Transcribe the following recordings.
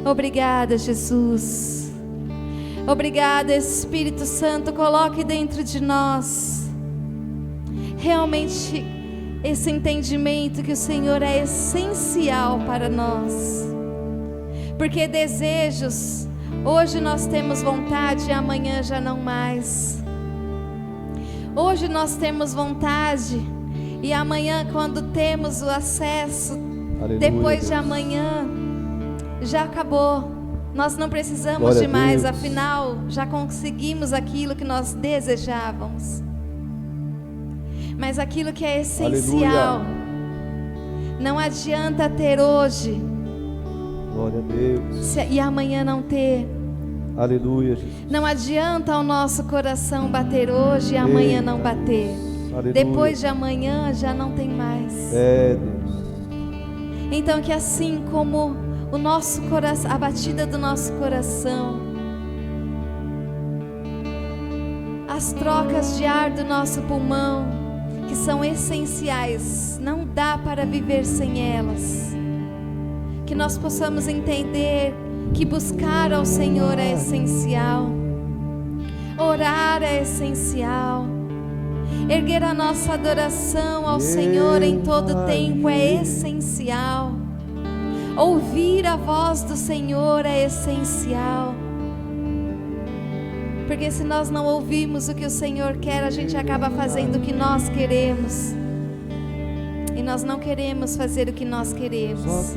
Obrigada, Jesus. Obrigada, Espírito Santo. Coloque dentro de nós realmente esse entendimento que o Senhor é essencial para nós. Porque desejos, hoje nós temos vontade e amanhã já não mais. Hoje nós temos vontade e amanhã, quando temos o acesso, aleluia, depois de amanhã já acabou. Nós não precisamos de mais, afinal já conseguimos aquilo que nós desejávamos. Mas aquilo que é essencial, aleluia, não adianta ter hoje, glória a Deus, e amanhã não ter. Aleluia, Jesus. Não adianta o nosso coração bater hoje e amanhã não bater. Aleluia. Depois de amanhã já não tem mais. Deus. Então que assim como o nosso coração, a batida do nosso coração, as trocas de ar do nosso pulmão, que são essenciais, não dá para viver sem elas. Que nós possamos entender que buscar ao Senhor é essencial, orar é essencial, erguer a nossa adoração ao Senhor em todo tempo é essencial, ouvir a voz do Senhor é essencial. Porque se nós não ouvirmos o que o Senhor quer, a gente acaba fazendo o que nós queremos. E nós não queremos fazer o que nós queremos.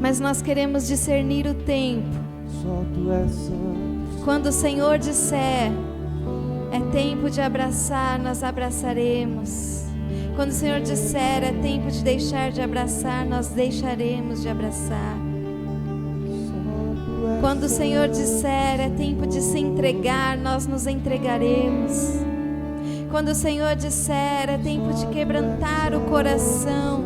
Mas nós queremos discernir o tempo. Quando o Senhor disser, é tempo de abraçar, nós abraçaremos. Quando o Senhor disser, é tempo de deixar de abraçar, nós deixaremos de abraçar. Quando o Senhor disser, é tempo de se entregar, nós nos entregaremos. Quando o Senhor disser, é tempo de quebrantar o coração,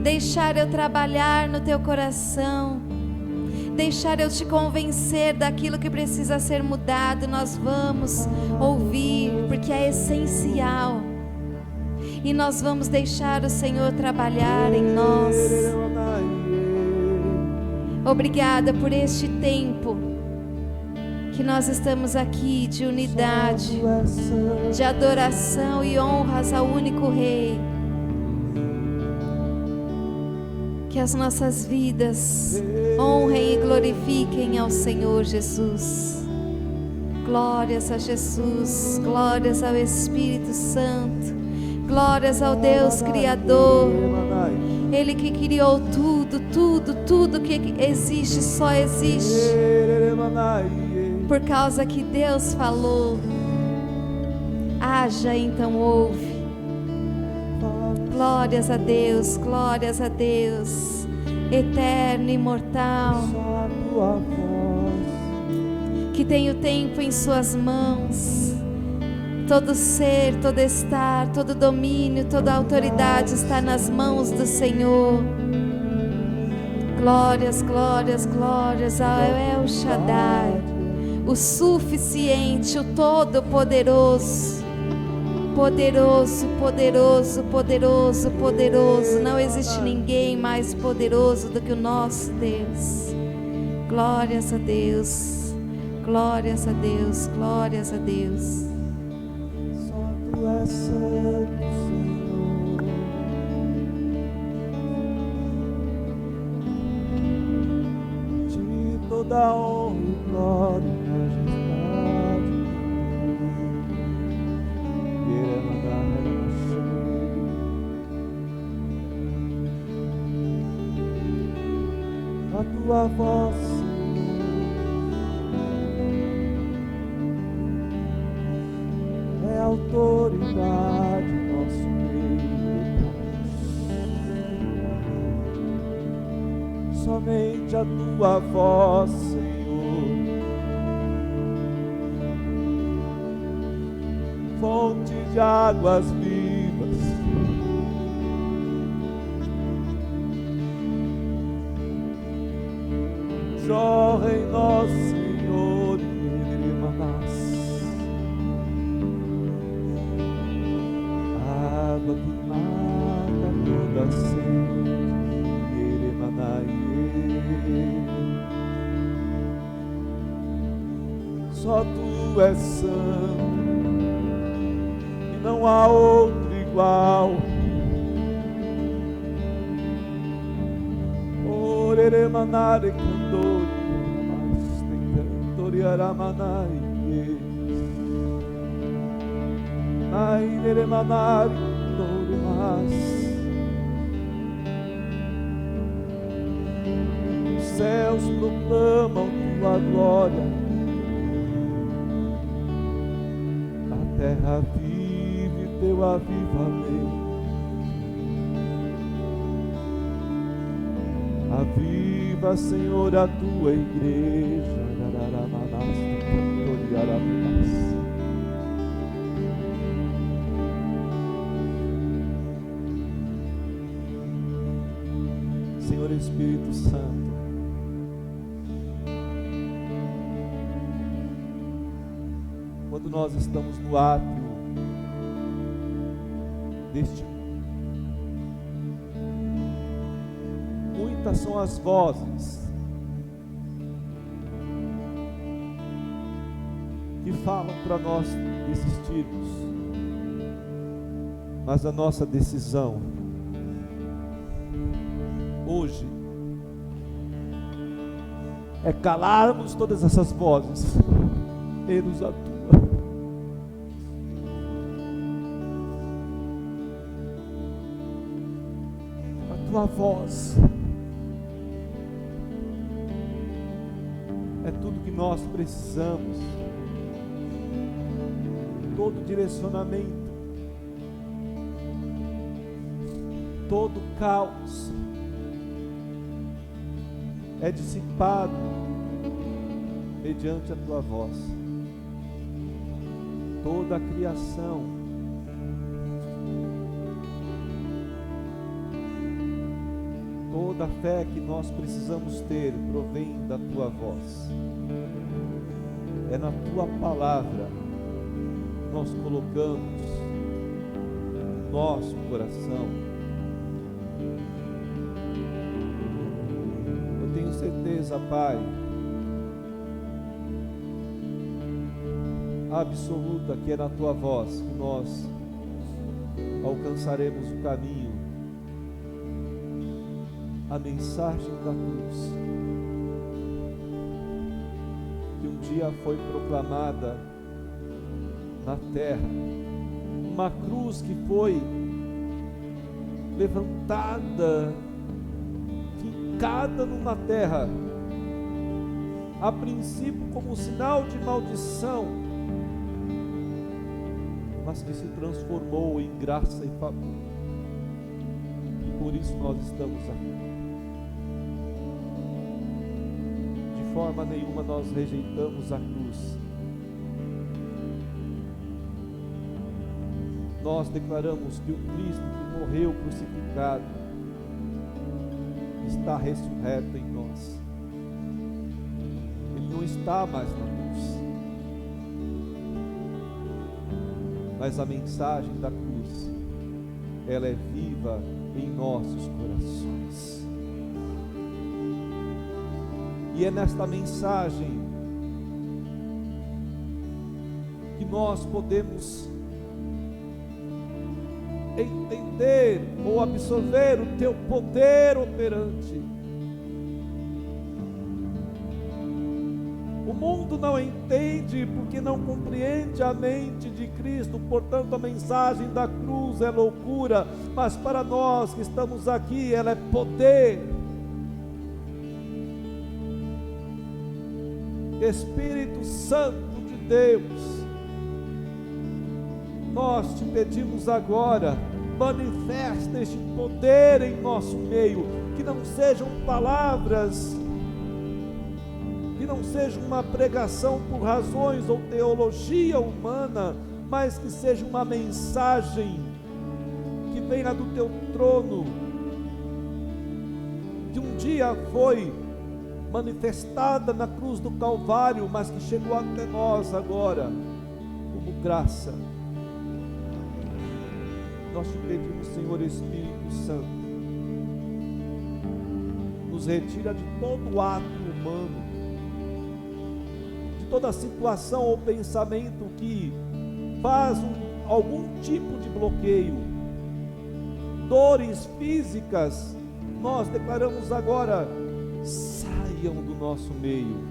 deixar eu trabalhar no teu coração, deixar eu te convencer daquilo que precisa ser mudado, nós vamos ouvir, porque é essencial. E nós vamos deixar o Senhor trabalhar em nós. Obrigada por este tempo que nós estamos aqui de unidade, de adoração e honras ao único Rei. Que as nossas vidas honrem e glorifiquem ao Senhor Jesus. Glórias a Jesus, glórias ao Espírito Santo, glórias ao Deus Criador. Ele que criou tudo que existe só existe por causa que Deus falou. Haja, então ouve. Glórias a Deus, eterno, imortal, que tem o tempo em suas mãos. Todo ser, todo estar, todo domínio, toda autoridade está nas mãos do Senhor. Glórias ao El Shaddai, o suficiente, o todo-poderoso. Poderoso. Não existe ninguém mais poderoso do que o nosso Deus. Glórias a Deus. Só tu és santo, Senhor. De toda honra e glória e majestade. A tua voz, Senhor, é autoridade em nosso meio. Somente a tua voz, Senhor, fonte de águas vivas, jorra em nós, Senhor, água que mata toda sede, Só tu és santo e não há outro igual. Orere manare candori, namaste cantori aramanai, naire manare candori mas. Os céus proclamam tua glória, a terra vive teu avivamento. Aviva, Senhor, a tua igreja. Senhor Espírito Santo, quando nós estamos no átrio deste mundo, muitas são as vozes que falam para nós desistirmos, mas a nossa decisão hoje é calarmos todas essas vozes e nos atuar. A tua voz é tudo que nós precisamos. Todo direcionamento, todo caos é dissipado mediante a tua voz. Toda a criação toda a fé que nós precisamos ter provém da tua voz. É na tua palavra que nós colocamos no nosso coração. Eu tenho certeza, Pai, absoluta, que é na tua voz que nós alcançaremos o caminho, a mensagem da cruz, que um dia foi proclamada na terra, uma cruz que foi levantada, fincada numa terra, a princípio como sinal de maldição, mas que se transformou em graça e favor, e por isso nós estamos aqui. De forma nenhuma nós rejeitamos a cruz. Nós declaramos que o Cristo que morreu crucificado está ressurreto em nós. Ele não está mais na cruz, mas a mensagem da cruz, ela é viva em nossos corações. E é nesta mensagem que nós podemos entender ou absorver o teu poder operante. O mundo não entende porque não compreende a mente de Cristo, portanto a mensagem da cruz é loucura, mas para nós que estamos aqui ela é poder. Espírito Santo de Deus, nós te pedimos agora, manifesta este poder em nosso meio, que não sejam palavras, que não seja uma pregação por razões ou teologia humana, mas que seja uma mensagem que venha do teu trono, que um dia foi manifestada na cruz do Calvário, mas que chegou até nós agora como graça. Nós te pedimos, Senhor Espírito Santo, nos retira de todo ato humano, de toda situação ou pensamento que faz algum tipo de bloqueio, dores físicas, nós declaramos agora: saiam do nosso meio.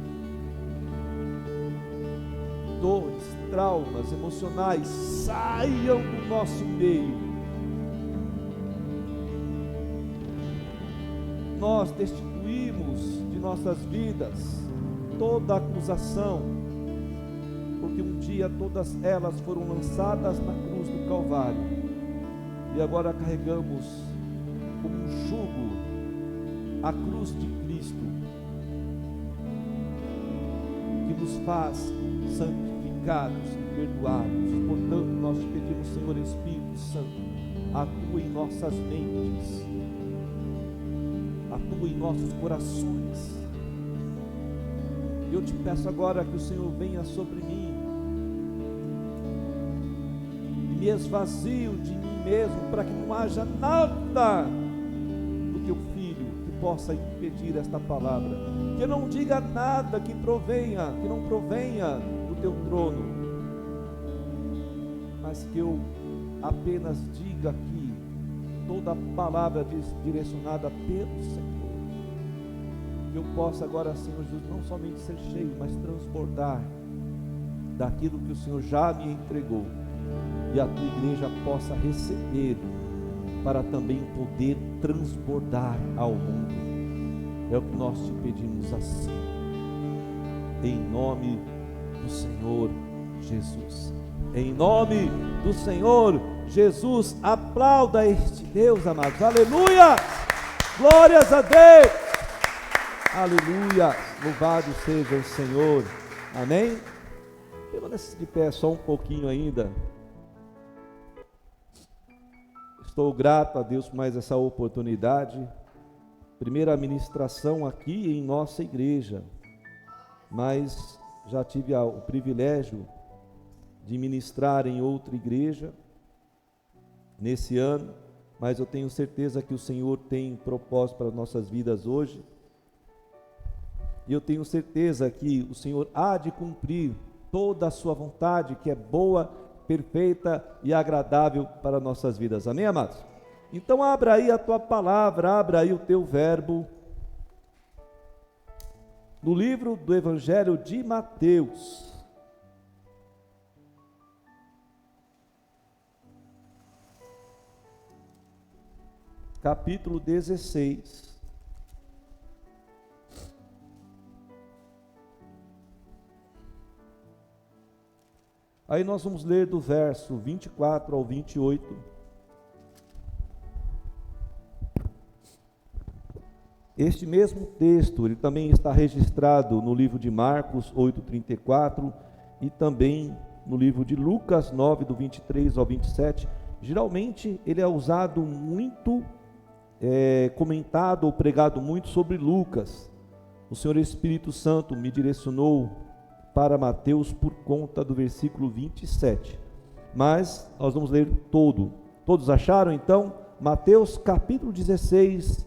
Dores, traumas emocionais, saiam do nosso meio. Nós destituímos de nossas vidas toda acusação, porque um dia todas elas foram lançadas na cruz do Calvário, e agora carregamos como um jugo a cruz de Cristo, que nos faz santificados e perdoados. Portanto, nós te pedimos, Senhor Espírito Santo, atua em nossas mentes, atua em nossos corações. Eu te peço agora que o Senhor venha sobre mim e me esvazio de mim mesmo, para que não haja nada do teu Filho que possa impedir esta palavra, que não diga nada que não provenha do teu trono, mas que eu apenas diga aqui toda a palavra direcionada pelo Senhor. Que eu possa agora, Senhor Jesus, não somente ser cheio, mas transbordar daquilo que o Senhor já me entregou, e a tua igreja possa receber, para também poder transbordar ao mundo. É o que nós te pedimos assim, em nome do Senhor Jesus. Em nome do Senhor Jesus, aplauda este Deus, amados. Aleluia! Glórias a Deus! Aleluia! Louvado seja o Senhor. Amém? Permaneça de pé só um pouquinho ainda. Estou grato a Deus por mais essa oportunidade. Primeira ministração aqui em nossa igreja, mas já tive o privilégio de ministrar em outra igreja nesse ano, mas eu tenho certeza que o Senhor tem propósito para nossas vidas hoje. E eu tenho certeza que o Senhor há de cumprir toda a sua vontade, que é boa, perfeita e agradável para nossas vidas. Amém, amados? Então abra aí a tua palavra, abra aí o teu verbo, no livro do Evangelho de Mateus, capítulo 16. Aí nós vamos ler do verso 24 ao 28. Este mesmo texto, ele também está registrado no livro de Marcos 8:34 e também no livro de Lucas 9, do 23 ao 27. Geralmente ele é usado muito, comentado ou pregado muito sobre Lucas. O Senhor Espírito Santo me direcionou para Mateus por conta do versículo 27, mas nós vamos ler todo. Todos acharam então? Mateus capítulo 16,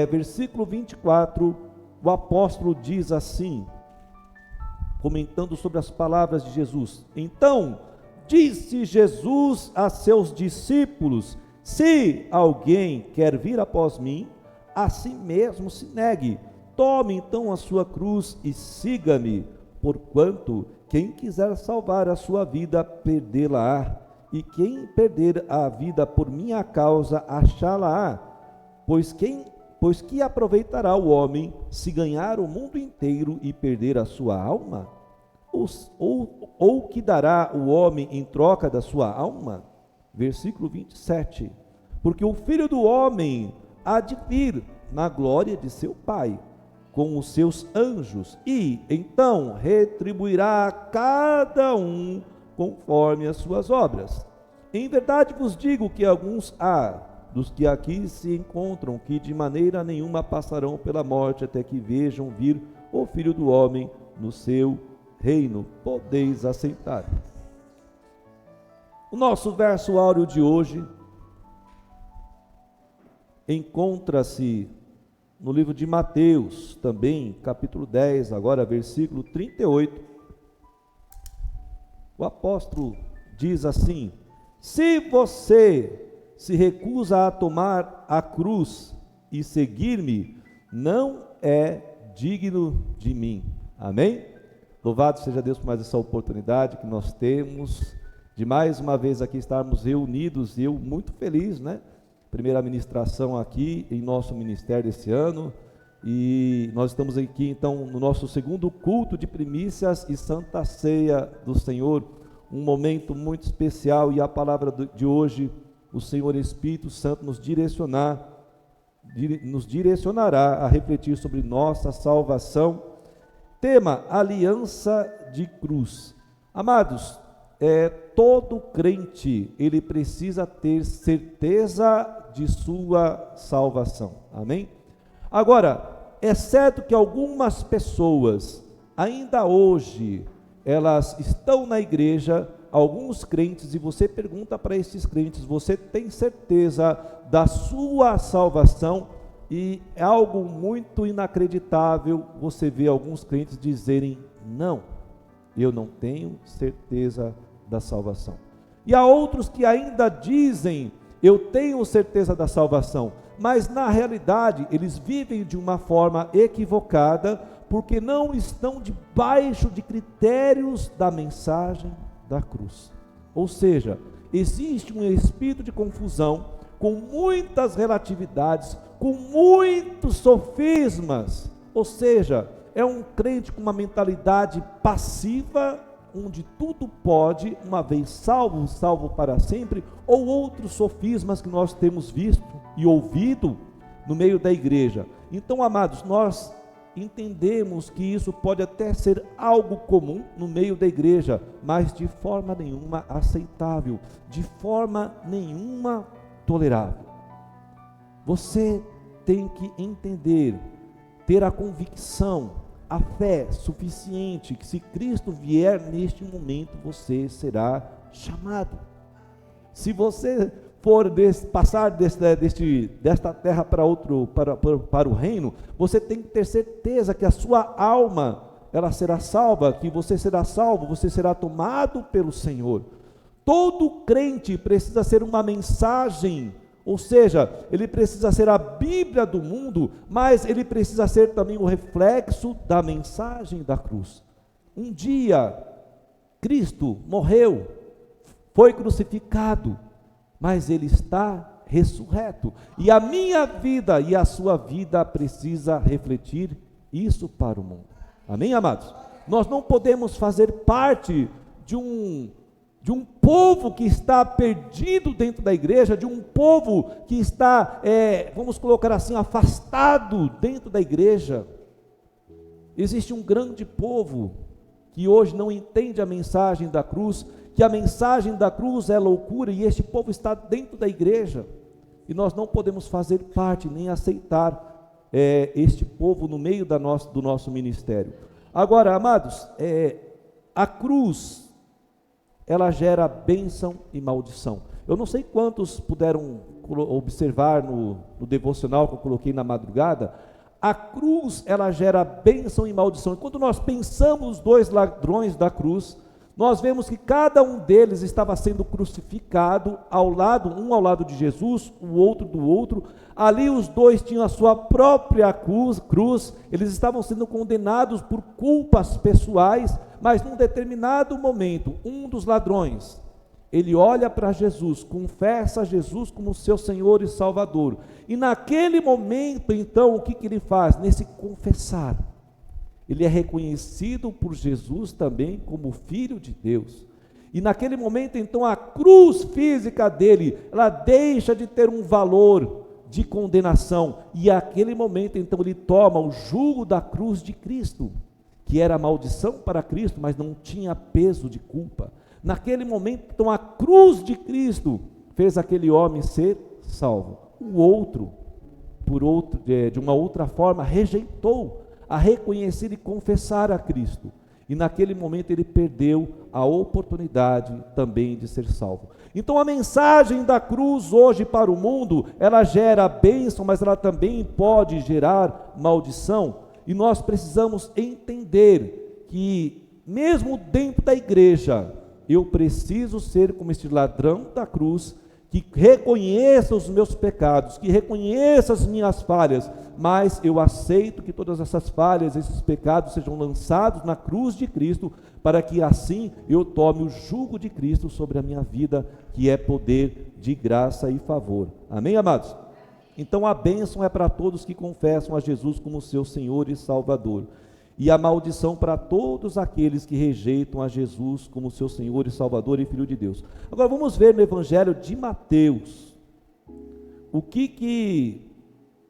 versículo 24, o apóstolo diz assim, comentando sobre as palavras de Jesus: então disse Jesus a seus discípulos: se alguém quer vir após mim, a si mesmo se negue, tome então a sua cruz e siga-me. Porquanto quem quiser salvar a sua vida, perdê-la-á, e quem perder a vida por minha causa, achá-la-á. Pois que aproveitará o homem se ganhar o mundo inteiro e perder a sua alma? Ou que dará o homem em troca da sua alma? Versículo 27. Porque o Filho do Homem há de vir na glória de seu Pai, com os seus anjos, e então retribuirá a cada um conforme as suas obras. Em verdade vos digo que alguns há dos que aqui se encontram, que de maneira nenhuma passarão pela morte, até que vejam vir o Filho do Homem no seu reino. Podeis aceitar. O nosso verso áureo de hoje encontra-se no livro de Mateus, também capítulo 10, agora versículo 38, O apóstolo diz assim: se você se recusa a tomar a cruz e seguir-me, não é digno de mim. Amém? Louvado seja Deus por mais essa oportunidade que nós temos de mais uma vez aqui estarmos reunidos, e eu muito feliz, né? Primeira ministração aqui em nosso ministério desse ano, e nós estamos aqui então no nosso segundo culto de primícias e Santa Ceia do Senhor, um momento muito especial, e a palavra de hoje, o Senhor Espírito Santo nos direcionará a refletir sobre nossa salvação. Tema: aliança de cruz. Amados, todo crente, ele precisa ter certeza de sua salvação, amém? Agora, é certo que algumas pessoas, ainda hoje, elas estão na igreja, alguns crentes, e você pergunta para esses crentes: você tem certeza da sua salvação? E é algo muito inacreditável você ver alguns crentes dizerem: não, eu não tenho certeza da salvação. E há outros que ainda dizem: eu tenho certeza da salvação, mas na realidade eles vivem de uma forma equivocada, porque não estão debaixo de critérios da mensagem da cruz. Ou seja, existe um espírito de confusão, com muitas relatividades, com muitos sofismas. Ou seja, é um crente com uma mentalidade passiva, onde tudo pode, uma vez salvo, salvo para sempre, ou outros sofismas que nós temos visto e ouvido no meio da igreja. Então, amados, nós entendemos que isso pode até ser algo comum no meio da igreja, mas de forma nenhuma aceitável, de forma nenhuma tolerável. Você tem que entender, ter a convicção, a fé suficiente, que se Cristo vier neste momento, você será chamado. Se você for passar desta terra para o reino, você tem que ter certeza que a sua alma, ela será salva, que você será salvo, você será tomado pelo Senhor. Todo crente precisa ser uma mensagem, ou seja, ele precisa ser a Bíblia do mundo, mas ele precisa ser também o reflexo da mensagem da cruz. Um dia, Cristo morreu, foi crucificado, mas ele está ressurreto, e a minha vida e a sua vida precisa refletir isso para o mundo. Amém, amados? Nós não podemos fazer parte de um povo que está perdido dentro da igreja, de um povo que está, vamos colocar assim, afastado dentro da igreja. Existe um grande povo que hoje não entende a mensagem da cruz, que a mensagem da cruz é loucura, e este povo está dentro da igreja, e nós não podemos fazer parte, nem aceitar este povo no meio do nosso ministério. Agora, amados, a cruz, ela gera bênção e maldição. Eu não sei quantos puderam observar no devocional que eu coloquei na madrugada. A cruz, ela gera bênção e maldição. E quando nós pensamos nos dois ladrões da cruz, nós vemos que cada um deles estava sendo crucificado um ao lado de Jesus, o outro do outro. Ali os dois tinham a sua própria cruz, eles estavam sendo condenados por culpas pessoais, mas num determinado momento, um dos ladrões, ele olha para Jesus, confessa Jesus como seu Senhor e Salvador, e naquele momento, então, o que ele faz? Nesse confessar, ele é reconhecido por Jesus também como Filho de Deus, e naquele momento, então, a cruz física dele, ela deixa de ter um valor de condenação, e naquele momento, então, ele toma o jugo da cruz de Cristo, que era maldição para Cristo, mas não tinha peso de culpa. Naquele momento, então, a cruz de Cristo fez aquele homem ser salvo. O outro, de uma outra forma, rejeitou a reconhecer e confessar a Cristo. E naquele momento ele perdeu a oportunidade também de ser salvo. Então a mensagem da cruz hoje para o mundo, ela gera bênção, mas ela também pode gerar maldição. E nós precisamos entender que mesmo dentro da igreja, eu preciso ser como este ladrão da cruz, que reconheça os meus pecados, que reconheça as minhas falhas, mas eu aceito que todas essas falhas, esses pecados sejam lançados na cruz de Cristo, para que assim eu tome o jugo de Cristo sobre a minha vida, que é poder de graça e favor. Amém, amados? Então a bênção é para todos que confessam a Jesus como seu Senhor e Salvador, e a maldição para todos aqueles que rejeitam a Jesus como seu Senhor e Salvador e Filho de Deus. Agora vamos ver no Evangelho de Mateus, o que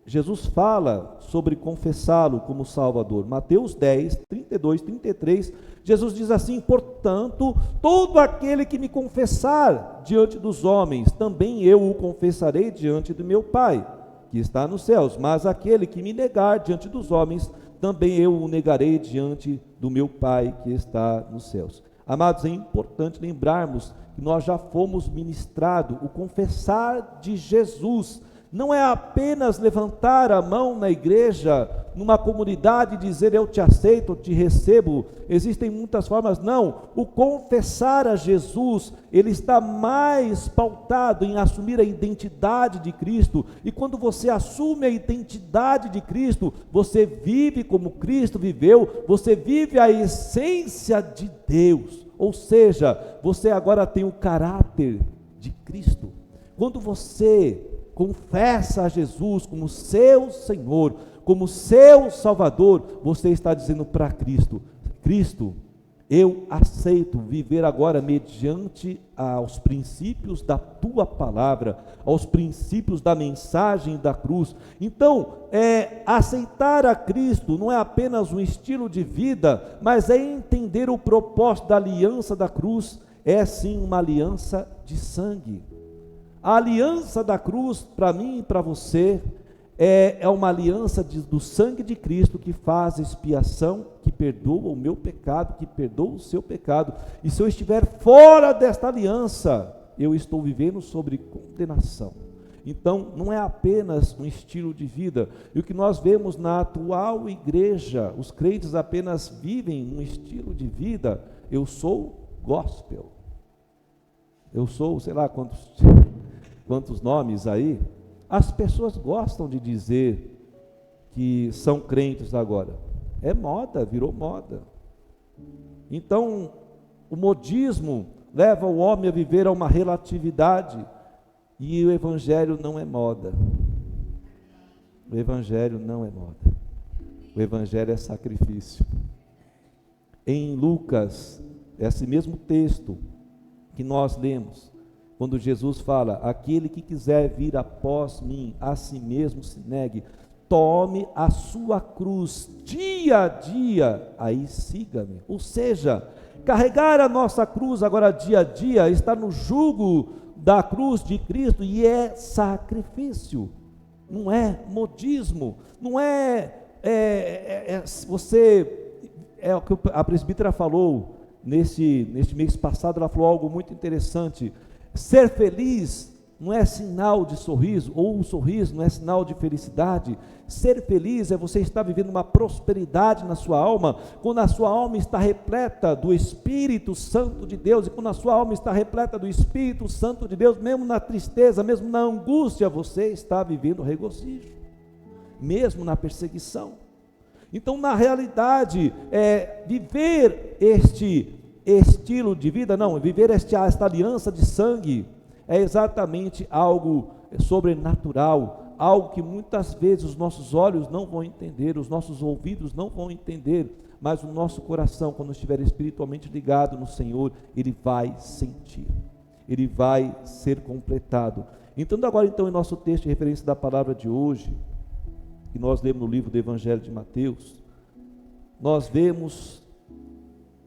Jesus fala sobre confessá-lo como Salvador. Mateus 10, 32, 33, Jesus diz assim: portanto, todo aquele que me confessar diante dos homens, também eu o confessarei diante do meu Pai, que está nos céus. Mas aquele que me negar diante dos homens, também eu o negarei diante do meu Pai que está nos céus. Amados, é importante lembrarmos que nós já fomos ministrados. O confessar de Jesus não é apenas levantar a mão na igreja, numa comunidade, e dizer eu te aceito, eu te recebo. Existem muitas formas. Não, o confessar a Jesus, ele está mais pautado em assumir a identidade de Cristo, e quando você assume a identidade de Cristo, você vive como Cristo viveu, você vive a essência de Deus, ou seja, você agora tem o caráter de Cristo. Quando você confessa a Jesus como seu Senhor, como seu Salvador, você está dizendo para Cristo: Cristo, eu aceito viver agora mediante aos princípios da tua palavra, aos princípios da mensagem da cruz. Então, aceitar a Cristo não é apenas um estilo de vida, mas é entender o propósito da aliança da cruz. É sim uma aliança de sangue. A aliança da cruz, para mim e para você, é uma aliança do sangue de Cristo, que faz expiação, que perdoa o meu pecado, que perdoa o seu pecado. E se eu estiver fora desta aliança, eu estou vivendo sobre condenação. Então, não é apenas um estilo de vida. E o que nós vemos na atual igreja, os crentes apenas vivem um estilo de vida. Eu sou gospel. Eu sou, sei lá quantos nomes aí. As pessoas gostam de dizer que são crentes agora. É moda, virou moda. Então, o modismo leva o homem a viver a uma relatividade, e o Evangelho não é moda. O Evangelho não é moda. O Evangelho é sacrifício. Em Lucas, esse mesmo texto que nós lemos, quando Jesus fala: aquele que quiser vir após mim, a si mesmo se negue, tome a sua cruz dia a dia, aí siga-me. Ou seja, carregar a nossa cruz agora dia a dia, está no jugo da cruz de Cristo, e é sacrifício, não é modismo, não é o que a presbítera falou neste mês passado. Ela falou algo muito interessante: ser feliz não é sinal de sorriso, ou um sorriso não é sinal de felicidade. Ser feliz é você estar vivendo uma prosperidade na sua alma, quando a sua alma está repleta do Espírito Santo de Deus. E quando a sua alma está repleta do Espírito Santo de Deus, mesmo na tristeza, mesmo na angústia, você está vivendo regozijo, mesmo na perseguição. Então, na realidade, viver este estilo de vida, não, viver esta aliança de sangue, é exatamente algo sobrenatural, algo que muitas vezes os nossos olhos não vão entender, os nossos ouvidos não vão entender, mas o nosso coração, quando estiver espiritualmente ligado no Senhor, ele vai sentir, ele vai ser completado. Entrando agora então em nosso texto de referência da palavra de hoje, que nós lemos no livro do Evangelho de Mateus, nós vemos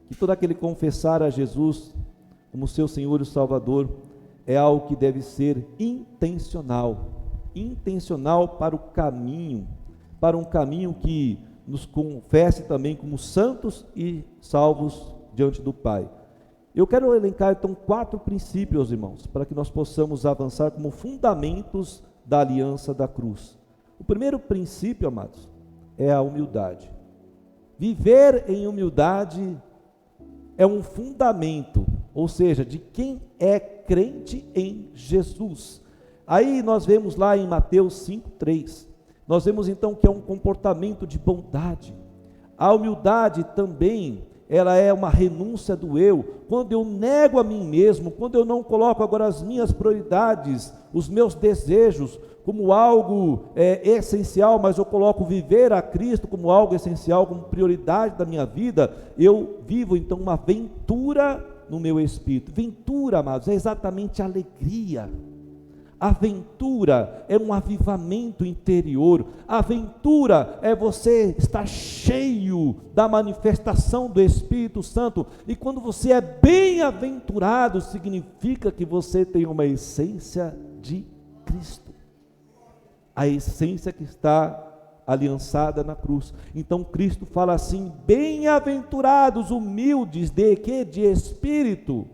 que todo aquele que confessar a Jesus como seu Senhor e Salvador, é algo que deve ser intencional para um caminho que nos confesse também como santos e salvos diante do Pai. Eu quero elencar então 4 princípios, irmãos, para que nós possamos avançar como fundamentos da aliança da cruz. O primeiro princípio, amados, é a humildade. Viver em humildade é um fundamento ou seja, de quem é crente em Jesus. Aí nós vemos lá em Mateus 5:3, nós vemos então que é um comportamento de bondade. A humildade também, ela é uma renúncia do eu. Quando eu nego a mim mesmo, quando eu não coloco agora as minhas prioridades, os meus desejos como algo essencial, mas eu coloco viver a Cristo como algo essencial, como prioridade da minha vida, eu vivo então uma ventura no meu espírito. Ventura, amados, é exatamente alegria. Aventura é um avivamento interior. Aventura é você estar cheio da manifestação do Espírito Santo. E quando você é bem-aventurado, significa que você tem uma essência de Cristo, a essência que está aliançada na cruz. Então Cristo fala assim: bem-aventurados humildes de quê? De espírito,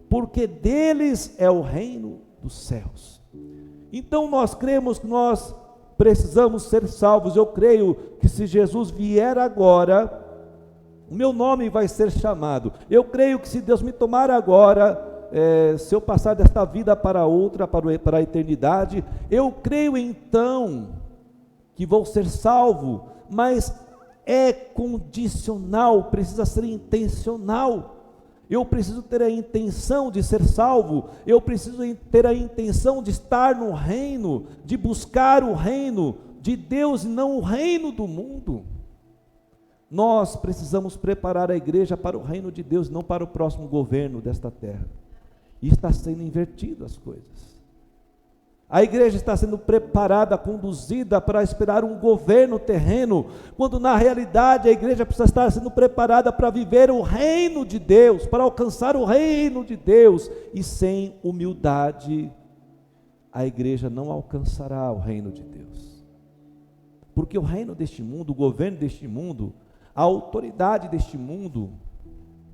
porque deles é o reino dos céus. Então nós cremos que nós precisamos ser salvos. Eu creio que se Jesus vier agora, o meu nome vai ser chamado. Eu creio que se Deus me tomar agora, se eu passar desta vida para outra, para a eternidade, eu creio então que vou ser salvo, mas é condicional, precisa ser intencional. Eu preciso ter a intenção de ser salvo, eu preciso ter a intenção de estar no reino, de buscar o reino de Deus e não o reino do mundo. Nós precisamos preparar a igreja para o reino de Deus, não para o próximo governo desta terra. E está sendo invertido as coisas. A igreja está sendo preparada, conduzida para esperar um governo terreno, quando na realidade a igreja precisa estar sendo preparada para viver o reino de Deus, para alcançar o reino de Deus. E sem humildade, a igreja não alcançará o reino de Deus. Porque o reino deste mundo, o governo deste mundo, a autoridade deste mundo,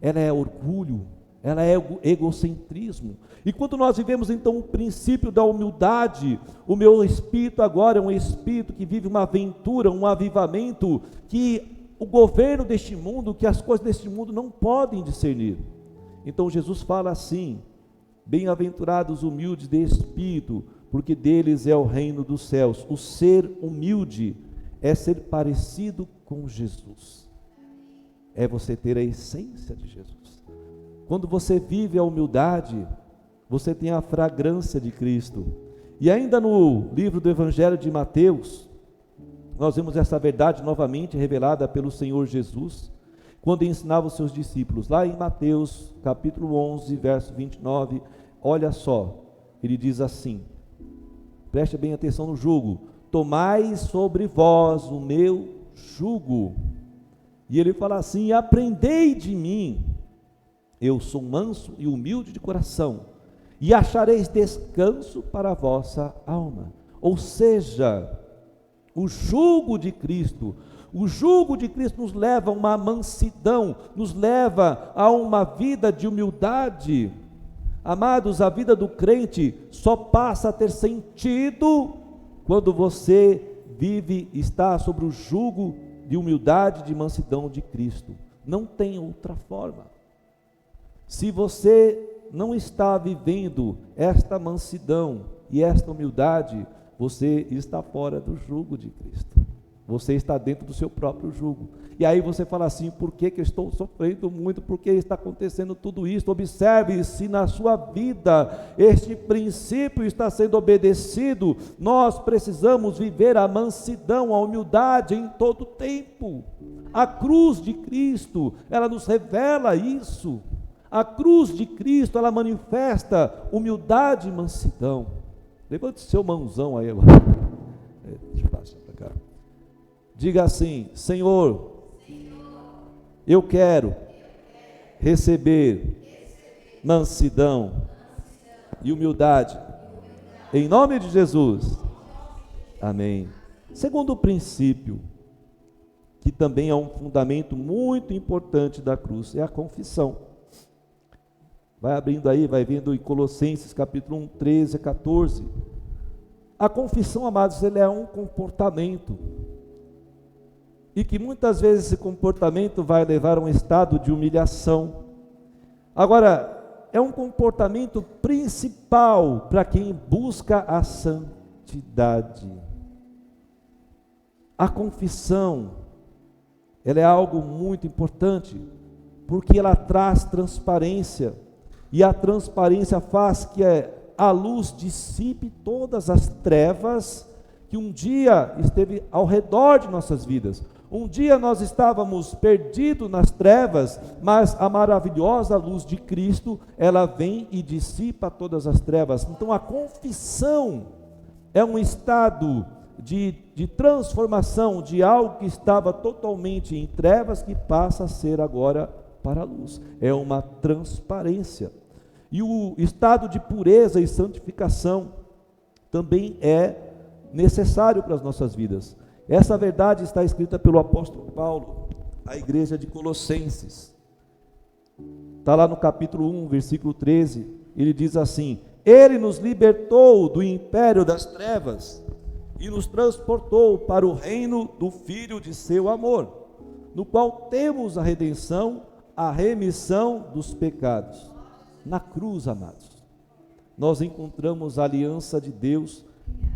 ela é orgulho, ela é egocentrismo. E quando nós vivemos então o princípio da humildade, o meu espírito agora é um espírito que vive uma aventura, um avivamento, que o governo deste mundo, que as coisas deste mundo não podem discernir. Então Jesus fala assim: bem-aventurados humildes de espírito, porque deles é o reino dos céus. O ser humilde é ser parecido com Jesus, é você ter a essência de Jesus. Quando você vive a humildade, você tem a fragrância de Cristo. E ainda no livro do Evangelho de Mateus, nós vemos essa verdade novamente revelada pelo Senhor Jesus, quando ensinava os seus discípulos. Lá em Mateus capítulo 11, verso 29, olha só, ele diz assim, preste bem atenção no jugo: tomai sobre vós o meu jugo. E ele fala assim: aprendei de mim, eu sou manso e humilde de coração, e achareis descanso para a vossa alma. Ou seja, o jugo de Cristo nos leva a uma mansidão, nos leva a uma vida de humildade. Amados, a vida do crente só passa a ter sentido quando você vive, está sobre o jugo de humildade, de mansidão de Cristo. Não tem outra forma. Se você não está vivendo esta mansidão e esta humildade, você está fora do jugo de Cristo. Você está dentro do seu próprio jugo. E aí você fala assim: por que eu estou sofrendo muito? Por que está acontecendo tudo isso? Observe se na sua vida este princípio está sendo obedecido. Nós precisamos viver a mansidão, a humildade em todo tempo. A cruz de Cristo, ela nos revela isso. A cruz de Cristo, ela manifesta humildade e mansidão. Levante seu mãozão aí agora. Deixa eu passar para cá. Diga assim: Senhor, eu quero receber mansidão e humildade, em nome de Jesus. Amém. Segundo princípio, que também é um fundamento muito importante da cruz, é a confissão. Vai abrindo aí, vai vendo em Colossenses capítulo 1, 13 a 14. A confissão, amados, ele é um comportamento. E que muitas vezes esse comportamento vai levar a um estado de humilhação. Agora, é um comportamento principal para quem busca a santidade. A confissão, ela é algo muito importante, porque ela traz transparência, e a transparência faz que a luz dissipe todas as trevas que um dia esteve ao redor de nossas vidas. Um dia nós estávamos perdidos nas trevas, mas a maravilhosa luz de Cristo, ela vem e dissipa todas as trevas. Então a confissão é um estado de transformação de algo que estava totalmente em trevas, que passa a ser agora para a luz. É uma transparência. E o estado de pureza e santificação também é necessário para as nossas vidas. Essa verdade está escrita pelo apóstolo Paulo à igreja de Colossenses. Está lá no capítulo 1, versículo 13. Ele diz assim: Ele nos libertou do império das trevas e nos transportou para o reino do Filho de seu amor, no qual temos a redenção, a remissão dos pecados. Na cruz, amados, nós encontramos a aliança de Deus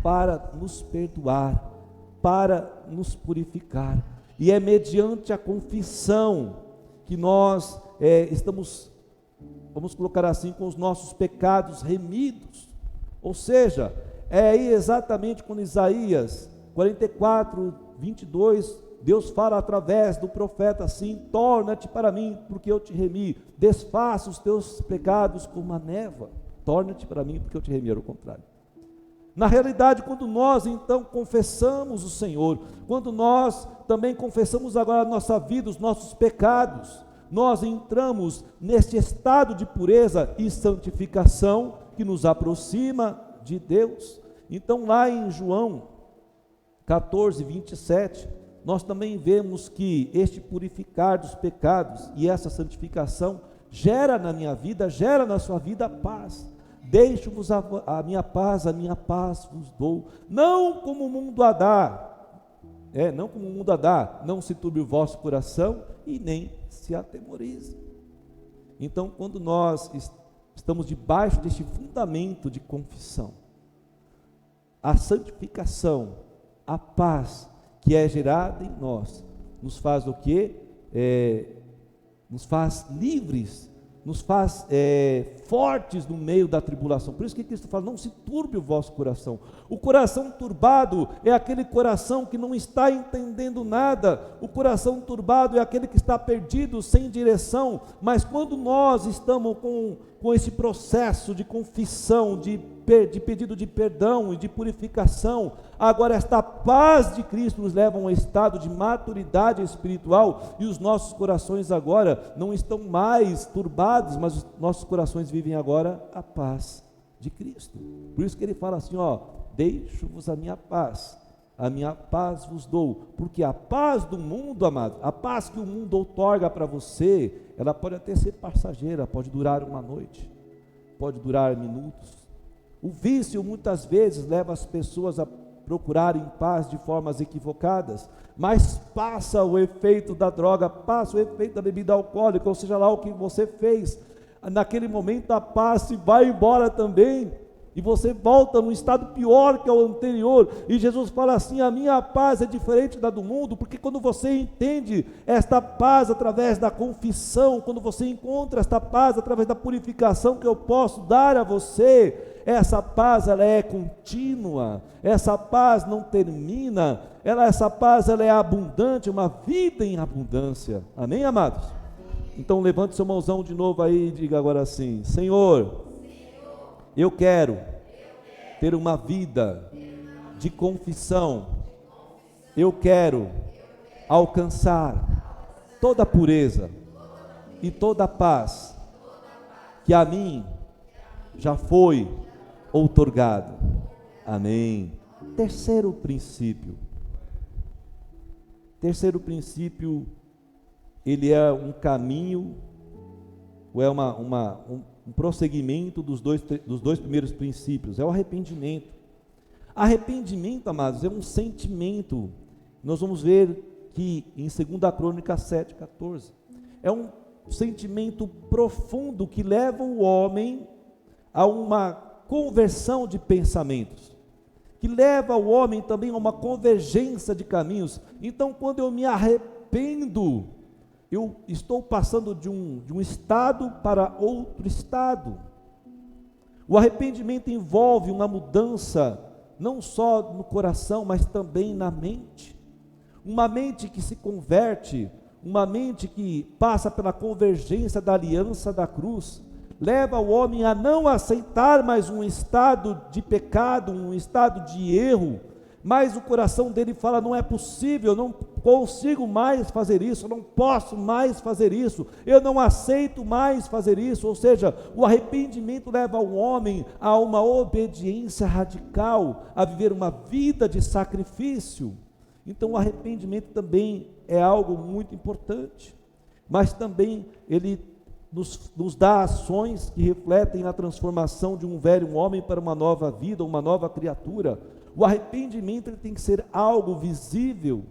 para nos perdoar, para nos purificar, e é mediante a confissão que nós estamos, vamos colocar assim, com os nossos pecados remidos. Ou seja, é aí exatamente quando Isaías 44, 22, Deus fala através do profeta assim: torna-te para mim, porque eu te remi, desfaça os teus pecados como a névoa, torna-te para mim, porque eu te remi. Era o contrário. Na realidade, quando nós então confessamos o Senhor, quando nós também confessamos agora a nossa vida, os nossos pecados, nós entramos neste estado de pureza e santificação que nos aproxima de Deus. Então lá em João 14, 27, nós também vemos que este purificar dos pecados e essa santificação gera na minha vida, gera na sua vida paz. Deixo-vos a minha paz vos dou, não como o mundo a dá, não como o mundo a dá, não se turbe o vosso coração e nem se atemorize. Então, quando nós estamos debaixo deste fundamento de confissão, a santificação, a paz que é gerada em nós, nos faz o quê? Nos faz livres, nos faz fortes no meio da tribulação. Por isso que Cristo fala: não se turbe o vosso coração. O coração turbado é aquele coração que não está entendendo nada. O coração turbado é aquele que está perdido, sem direção. Mas quando nós estamos com esse processo de confissão, de pedido de perdão e de purificação, agora esta paz de Cristo nos leva a um estado de maturidade espiritual, e os nossos corações agora não estão mais turbados, mas os nossos corações vivem agora a paz de Cristo. Por isso que ele fala assim: deixo-vos a minha paz vos dou, porque a paz do mundo, amado, a paz que o mundo outorga para você, ela pode até ser passageira, pode durar uma noite, pode durar minutos. O vício muitas vezes leva as pessoas a procurarem paz de formas equivocadas, mas passa o efeito da droga, passa o efeito da bebida alcoólica, ou seja lá o que você fez, naquele momento a paz se vai embora também, e você volta num estado pior que o anterior. E Jesus fala assim: a minha paz é diferente da do mundo, porque quando você entende esta paz através da confissão, quando você encontra esta paz através da purificação que eu posso dar a você, essa paz ela é contínua, essa paz não termina, essa paz ela é abundante, uma vida em abundância. Amém, amados? Então levante seu mãozão de novo aí e diga agora assim: Senhor, eu quero ter uma vida de confissão, eu quero alcançar toda a pureza e toda a paz que a mim já foi outorgado. Amém. Terceiro princípio, ele é um caminho, ou é um prosseguimento dos dois primeiros princípios, é o arrependimento. Arrependimento, amados, é um sentimento. Nós vamos ver que em 2 Crônicas 7:14, sentimento profundo que leva o homem a uma conversão de pensamentos, que leva o homem também a uma convergência de caminhos. Então, quando eu me arrependo, eu estou passando de um estado para outro estado. O arrependimento envolve uma mudança, não só no coração, mas também na mente. Uma mente que se converte, uma mente que passa pela convergência da aliança da cruz, leva o homem a não aceitar mais um estado de pecado, um estado de erro, mas o coração dele fala: não é possível, eu não consigo mais fazer isso, eu não posso mais fazer isso, eu não aceito mais fazer isso. Ou seja, o arrependimento leva o homem a uma obediência radical, a viver uma vida de sacrifício. Então o arrependimento também é algo muito importante, mas também ele nos dá ações que refletem a transformação de um velho homem para uma nova vida, uma nova criatura. O arrependimento ele tem que ser algo visível,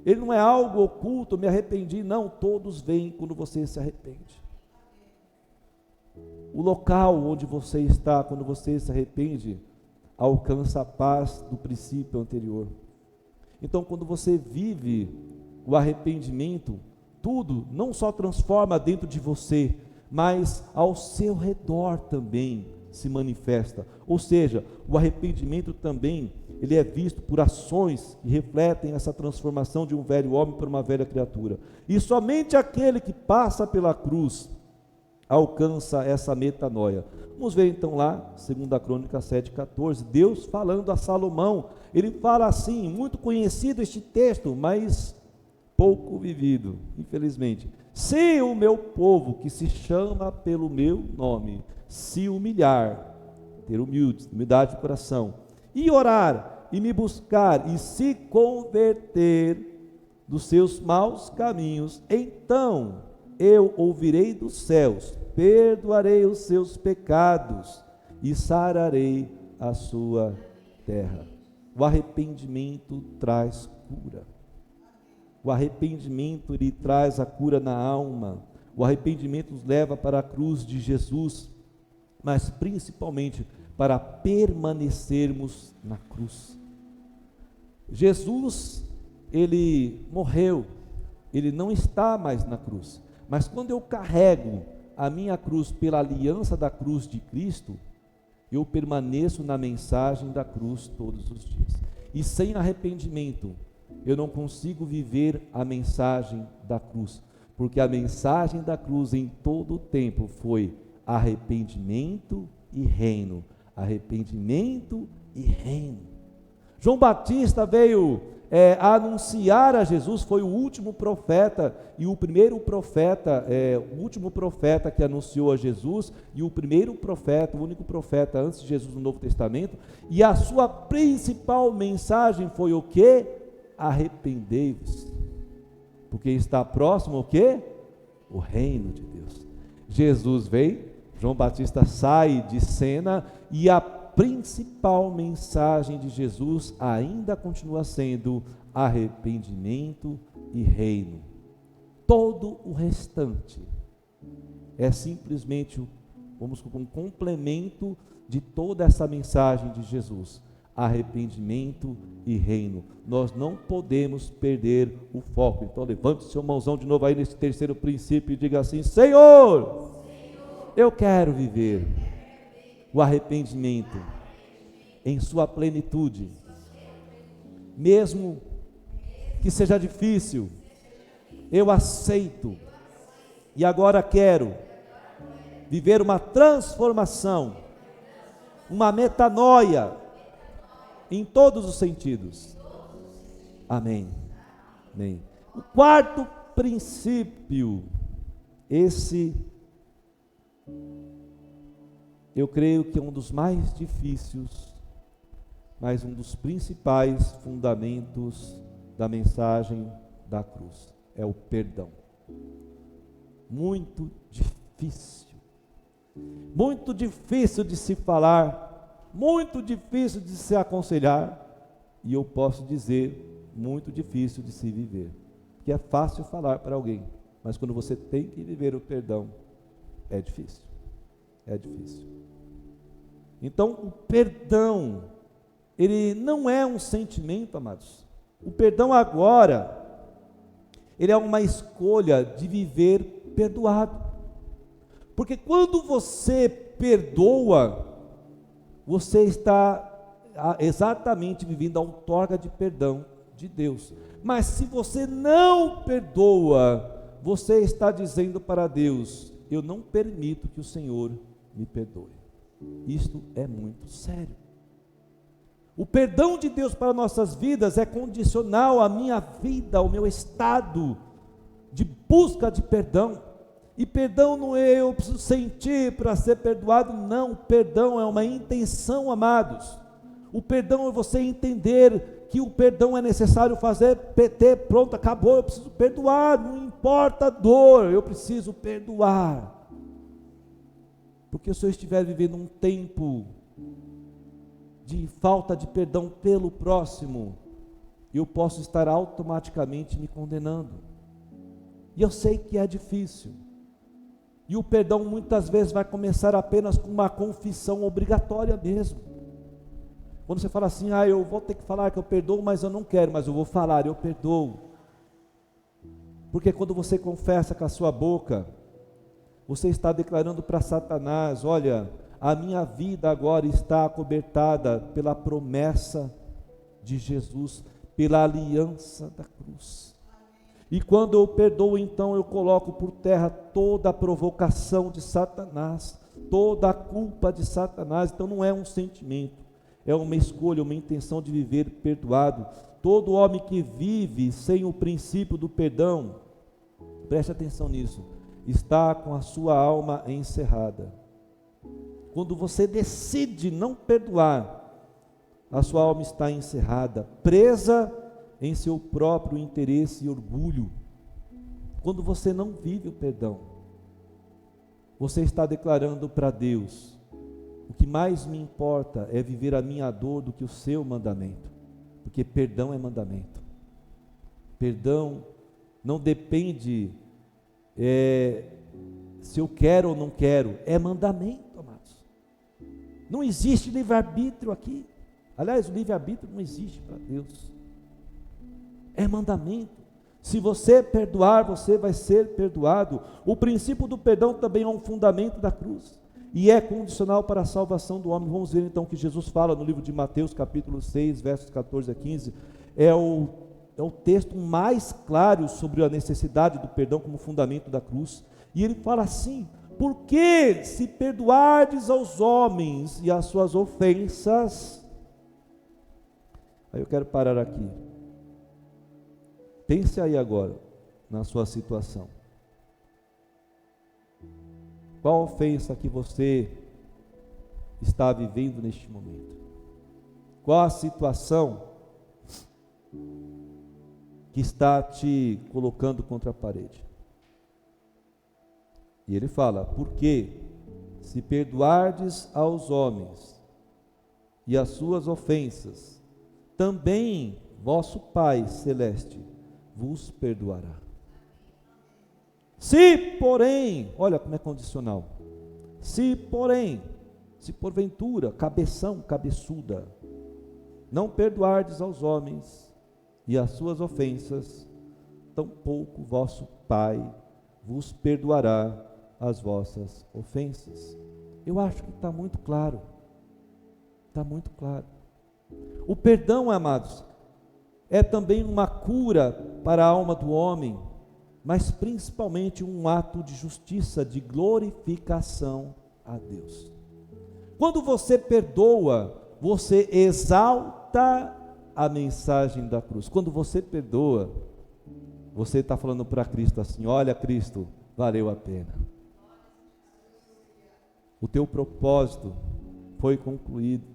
ele não é algo oculto. Me arrependi, não, todos veem quando você se arrepende. O local onde você está quando você se arrepende alcança a paz do princípio anterior. Então, quando você vive o arrependimento, tudo não só transforma dentro de você, mas ao seu redor também se manifesta. Ou seja, o arrependimento também, ele é visto por ações que refletem essa transformação de um velho homem para uma velha criatura. E somente aquele que passa pela cruz alcança essa metanoia. Vamos ver então lá, 2 Crônicas 7,14, Deus falando a Salomão. Ele fala assim, muito conhecido este texto, mas pouco vivido, infelizmente. Se o meu povo, que se chama pelo meu nome, se humilhar, ter humildade de coração, e orar, e me buscar, e se converter dos seus maus caminhos, então eu ouvirei dos céus, perdoarei os seus pecados, e sararei a sua terra. O arrependimento traz cura. O arrependimento, ele traz a cura na alma. O arrependimento nos leva para a cruz de Jesus, mas principalmente para permanecermos na cruz. Jesus, ele morreu, ele não está mais na cruz, mas quando eu carrego a minha cruz pela aliança da cruz de Cristo, eu permaneço na mensagem da cruz todos os dias. E sem arrependimento, eu não consigo viver a mensagem da cruz, porque a mensagem da cruz em todo o tempo foi arrependimento e reino, arrependimento e reino. João Batista veio anunciar a Jesus, foi o último profeta, e o primeiro profeta, o último profeta que anunciou a Jesus, e o primeiro profeta, o único profeta antes de Jesus no Novo Testamento, e a sua principal mensagem foi o quê? Arrependei-vos, porque está próximo o quê? O reino de Deus. Jesus veio, João Batista sai de cena, e a principal mensagem de Jesus ainda continua sendo arrependimento e reino. Todo o restante é simplesmente um complemento de toda essa mensagem de Jesus, arrependimento e reino. Nós não podemos perder o foco. Então levante seu mãozão de novo aí nesse terceiro princípio e diga assim: Senhor, eu quero viver o arrependimento em sua plenitude, mesmo que seja difícil, eu aceito, e agora quero viver uma transformação, uma metanoia em todos os sentidos. Amém. Amém. O quarto princípio, esse eu creio que é um dos mais difíceis, mas um dos principais fundamentos da mensagem da cruz, é o perdão. Muito difícil de se falar, muito difícil de se aconselhar, e eu posso dizer, muito difícil de se viver, porque é fácil falar para alguém, Mas quando você tem que viver o perdão, é difícil. É difícil. Então, o perdão, ele não é um sentimento, amados. O perdão agora, ele é uma escolha de viver perdoado. Porque quando você perdoa, você está exatamente vivendo a outorga de perdão de Deus. Mas se você não perdoa, você está dizendo para Deus: eu não permito que o Senhor me perdoe. Isto é muito sério. O perdão de Deus para nossas vidas é condicional à minha vida, ao meu estado de busca de perdão. E perdão não é eu preciso sentir para ser perdoado, não. Perdão é uma intenção, amados. O perdão é você entender que o perdão é necessário fazer, pronto, acabou, eu preciso perdoar, não importa a dor, eu preciso perdoar. Porque se eu estiver vivendo um tempo de falta de perdão pelo próximo, eu posso estar automaticamente me condenando. E eu sei que é difícil. E o perdão muitas vezes vai começar apenas com uma confissão obrigatória mesmo. Quando você fala assim: eu vou ter que falar que eu perdoo, mas eu não quero, mas eu vou falar, eu perdoo. Porque quando você confessa com a sua boca, você está declarando para Satanás: olha, a minha vida agora está acobertada pela promessa de Jesus, pela aliança da cruz. E quando eu perdoo, então eu coloco por terra toda a provocação de Satanás, toda a culpa de Satanás. Então não é um sentimento, é uma escolha, uma intenção de viver perdoado. Todo homem que vive sem o princípio do perdão, preste atenção nisso, está com a sua alma encerrada. Quando você decide não perdoar, a sua alma está encerrada, presa em seu próprio interesse e orgulho. Quando você não vive o perdão, você está declarando para Deus: o que mais me importa é viver a minha dor do que o seu mandamento, porque perdão é mandamento. Perdão não depende se eu quero ou não quero, é mandamento, amados. Não existe livre-arbítrio aqui. Aliás, o livre-arbítrio não existe para Deus. É mandamento. Se você perdoar, você vai ser perdoado. O princípio do perdão também é um fundamento da cruz, e é condicional para a salvação do homem. Vamos ver então o que Jesus fala no livro de Mateus, capítulo 6, versos 14 a 15. É o texto mais claro sobre a necessidade do perdão como fundamento da cruz. E ele fala assim: porque se perdoardes aos homens e as suas ofensas. Aí eu quero parar aqui. Pense aí agora na sua situação. Qual ofensa que você está vivendo neste momento? Qual a situação que está te colocando contra a parede? E ele fala: porque se perdoardes aos homens e as suas ofensas, também vosso Pai Celeste vos perdoará. Se porém, olha como é condicional, se porventura, cabeção, cabeçuda, não perdoardes aos homens e as suas ofensas, tampouco vosso Pai vos perdoará as vossas ofensas. Eu acho que está muito claro, está muito claro. O perdão, amados, é também uma cura para a alma do homem, mas principalmente um ato de justiça, de glorificação a Deus. Quando você perdoa, você exalta a mensagem da cruz. Quando você perdoa, você está falando para Cristo assim: olha, Cristo, valeu a pena. O teu propósito foi concluído.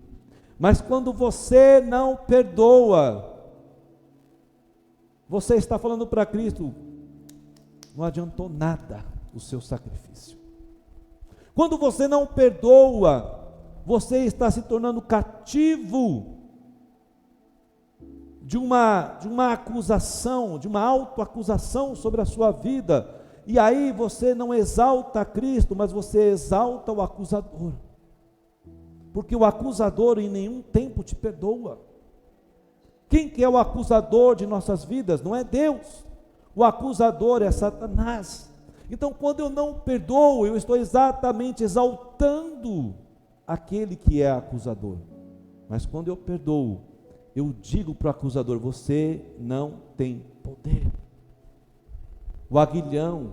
Mas quando você não perdoa, você está falando para Cristo: não adiantou nada o seu sacrifício. Quando você não perdoa, você está se tornando cativo de uma acusação, de uma autoacusação sobre a sua vida. e aí você não exalta Cristo, mas você exalta o acusador, porque o acusador em nenhum tempo te perdoa. Quem que é o acusador de nossas vidas? Não é Deus, o acusador é Satanás. Então, quando eu não perdoo, eu estou exatamente exaltando aquele que é acusador. Mas quando eu perdoo, eu digo para o acusador: você não tem poder. O aguilhão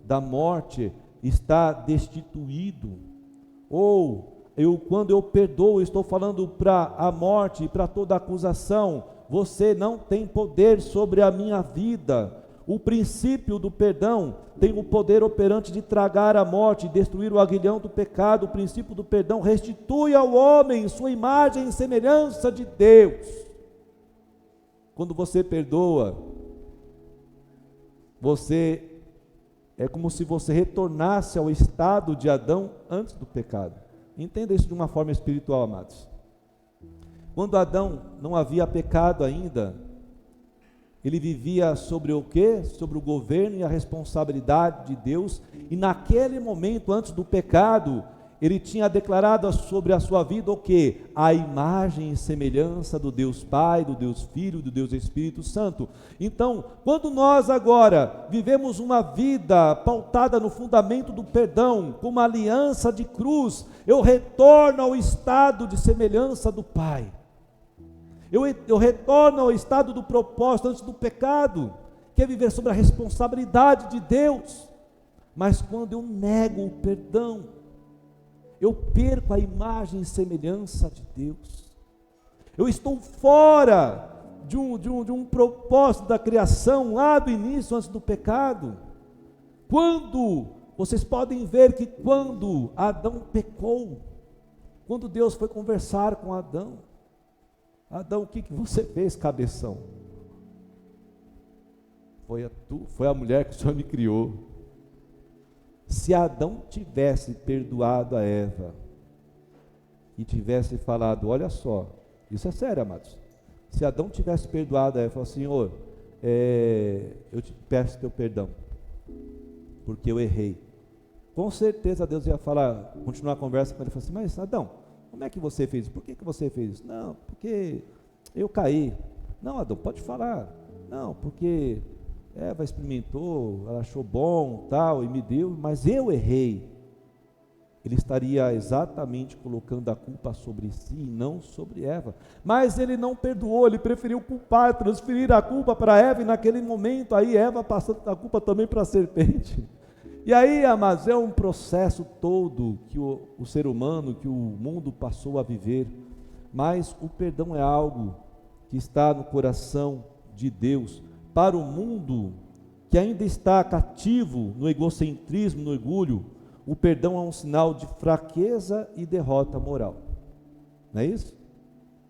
da morte está destituído. Ou quando eu perdoo, eu estou falando para a morte e para toda acusação: você não tem poder sobre a minha vida. O princípio do perdão tem o poder operante de tragar a morte, destruir o aguilhão do pecado. O princípio do perdão restitui ao homem sua imagem e semelhança de Deus. Quando você perdoa, você é como se você retornasse ao estado de Adão antes do pecado. Entenda isso de uma forma espiritual, amados. Quando Adão não havia pecado ainda, ele vivia sobre o quê? Sobre o governo e a responsabilidade de Deus, e naquele momento, antes do pecado, ele tinha declarado sobre a sua vida o quê? A imagem e semelhança do Deus Pai, do Deus Filho, do Deus Espírito Santo. Então, quando nós agora vivemos uma vida pautada no fundamento do perdão, com uma aliança de cruz, eu retorno ao estado de semelhança do Pai. Eu retorno ao estado do propósito antes do pecado, que é viver sobre a responsabilidade de Deus. Mas quando eu nego o perdão, eu perco a imagem e semelhança de Deus. Eu estou fora de um propósito da criação lá do início, antes do pecado. Vocês podem ver que quando Adão pecou, quando Deus foi conversar com Adão: Adão, o que você fez, cabeção? Foi a mulher que o Senhor me criou. Se Adão tivesse perdoado a Eva e tivesse falado: olha só, isso é sério, amados. Se Adão tivesse perdoado a Eva, falou: Senhor, eu te peço teu perdão, porque eu errei. Com certeza Deus ia continuar a conversa com ele, e falar assim: mas Adão, como é que você fez? Por que você fez isso? Não, porque eu caí. Não, Adão, pode falar. Não, porque Eva experimentou, ela achou bom, tal, e me deu, mas eu errei. Ele estaria exatamente colocando a culpa sobre si e não sobre Eva. Mas ele não perdoou, ele preferiu culpar, transferir a culpa para Eva, e naquele momento aí Eva passando a culpa também para a serpente. E aí, amados, é um processo todo que o ser humano, que o mundo passou a viver. Mas o perdão é algo que está no coração de Deus. Para o mundo que ainda está cativo no egocentrismo, no orgulho, o perdão é um sinal de fraqueza e derrota moral. Não é isso?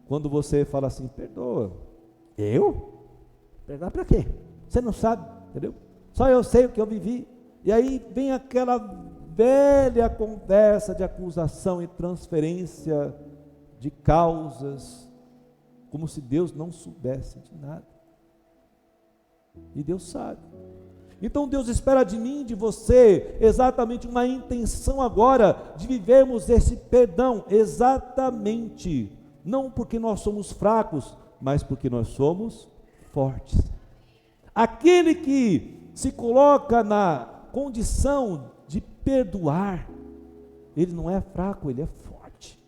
Quando você fala assim: perdoa. Eu? Perdoar para quê? Você não sabe, entendeu? Só eu sei o que eu vivi. E aí vem aquela velha conversa de acusação e transferência de causas, como se Deus não soubesse de nada. E Deus sabe. Então Deus espera de mim e de você exatamente uma intenção agora de vivermos esse perdão, exatamente, não porque nós somos fracos, mas porque nós somos fortes. Aquele que se coloca na condição de perdoar, ele não é fraco, ele é forte.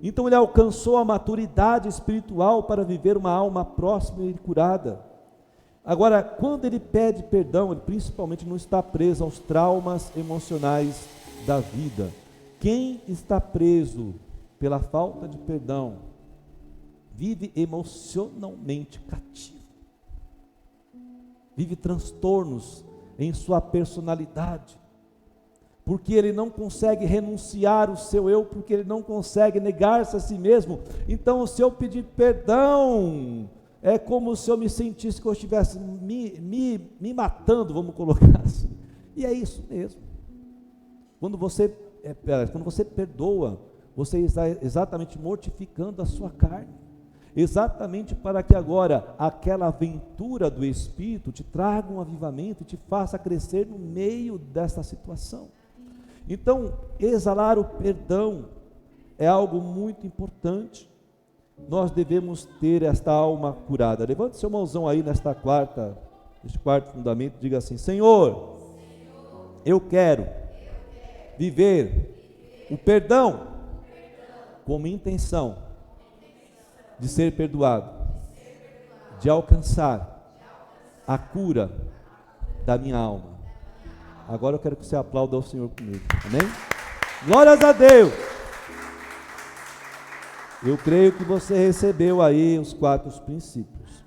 Então ele alcançou a maturidade espiritual para viver uma alma próxima e curada. Agora, quando ele pede perdão, ele principalmente não está preso aos traumas emocionais da vida. Quem está preso pela falta de perdão, vive emocionalmente cativo, vive transtornos em sua personalidade, porque ele não consegue renunciar o seu eu, porque ele não consegue negar-se a si mesmo. Então, se eu pedir perdão, é como se eu me sentisse que eu estivesse me matando, vamos colocar assim. E é isso mesmo. Quando você perdoa, você está exatamente mortificando a sua carne. exatamente para que agora aquela aventura do Espírito te traga um avivamento e te faça crescer no meio dessa situação. Então, exalar o perdão é algo muito importante. Nós devemos ter esta alma curada. Levante seu mãozão aí neste quarto fundamento, diga assim: Senhor, eu quero viver o perdão como intenção de ser perdoado, de alcançar a cura da minha alma. Agora eu quero que você aplaude ao Senhor comigo, amém? Glórias a Deus! Eu creio que você recebeu aí os 4 princípios.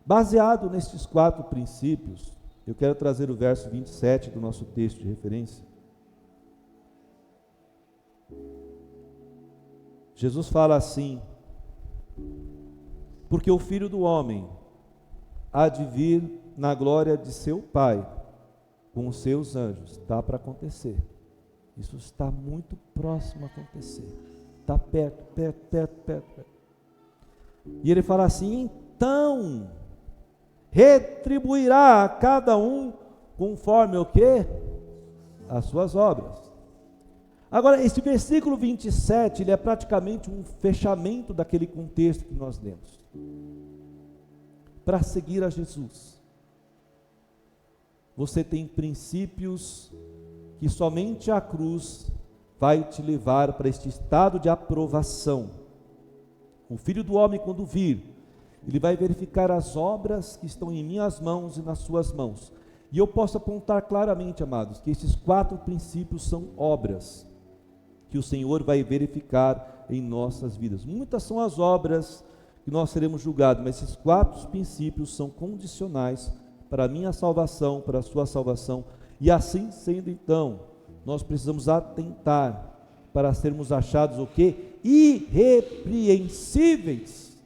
Baseado nestes 4 princípios, eu quero trazer o verso 27 do nosso texto de referência. Jesus fala assim: porque o Filho do Homem há de vir na glória de seu Pai com os seus anjos. Está para acontecer. Isso está muito próximo a acontecer. Está perto. E ele fala assim: então retribuirá a cada um conforme o quê? As suas obras. Agora, esse versículo 27, ele é praticamente um fechamento daquele contexto que nós lemos. Para seguir a Jesus, você tem princípios que somente a cruz vai te levar para este estado de aprovação. O Filho do Homem, quando vir, ele vai verificar as obras que estão em minhas mãos e nas suas mãos. E eu posso apontar claramente, amados, que esses 4 princípios são obras que o Senhor vai verificar em nossas vidas. Muitas são as obras que nós seremos julgados, mas esses 4 princípios são condicionais para a minha salvação, para a sua salvação. E assim sendo, então, nós precisamos atentar para sermos achados o quê? Irrepreensíveis.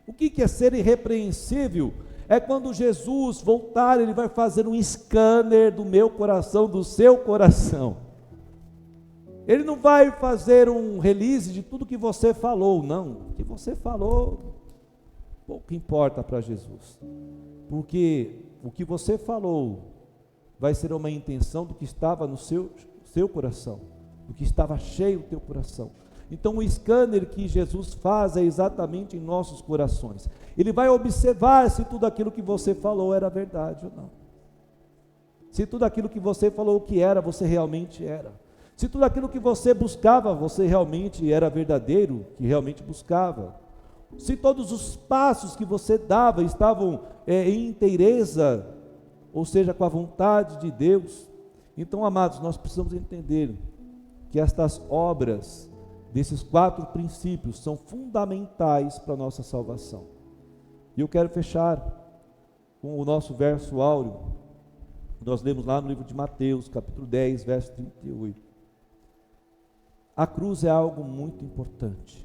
O que é ser irrepreensível? É quando Jesus voltar, ele vai fazer um scanner do meu coração, do seu coração. Ele não vai fazer um release de tudo que você falou, não. O que você falou, pouco importa para Jesus. Porque o que você falou vai ser uma intenção do que estava no seu coração, do que estava cheio o teu coração. Então o scanner que Jesus faz é exatamente em nossos corações. Ele vai observar se tudo aquilo que você falou era verdade ou não. Se tudo aquilo que você falou que era, você realmente era. Se tudo aquilo que você buscava, você realmente era verdadeiro, que realmente buscava. Se todos os passos que você dava estavam em inteireza, ou seja, com a vontade de Deus. Então, amados, nós precisamos entender que estas obras desses 4 princípios são fundamentais para a nossa salvação. E eu quero fechar com o nosso verso áureo. Nós lemos lá no livro de Mateus, capítulo 10, verso 38. A cruz é algo muito importante.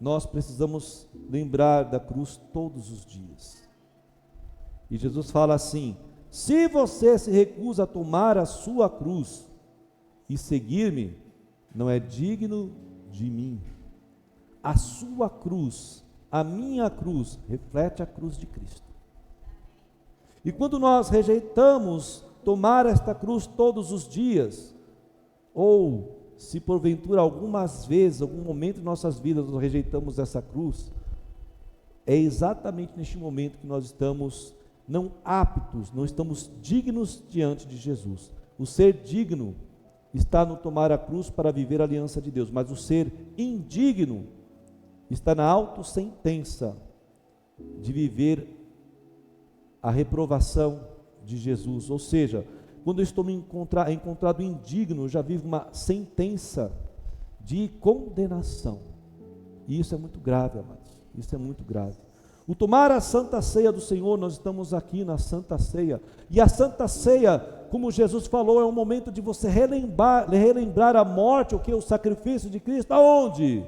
Nós precisamos lembrar da cruz todos os dias. E Jesus fala assim: se você se recusa a tomar a sua cruz e seguir-me, não é digno de mim. A sua cruz, a minha cruz, reflete a cruz de Cristo. E quando nós rejeitamos tomar esta cruz todos os dias, ou se porventura algumas vezes, algum momento de nossas vidas nós rejeitamos essa cruz, é exatamente neste momento que nós estamos não aptos, não estamos dignos diante de Jesus. O ser digno está no tomar a cruz para viver a aliança de Deus, mas o ser indigno está na autossentença de viver a reprovação de Jesus. Ou seja, quando eu estou me encontrado indigno, eu já vivo uma sentença de condenação. E isso é muito grave, amados. Isso é muito grave. O tomar a Santa Ceia do Senhor, nós estamos aqui na Santa Ceia. E a Santa Ceia, como Jesus falou, é um momento de você relembrar a morte, o sacrifício de Cristo. Aonde?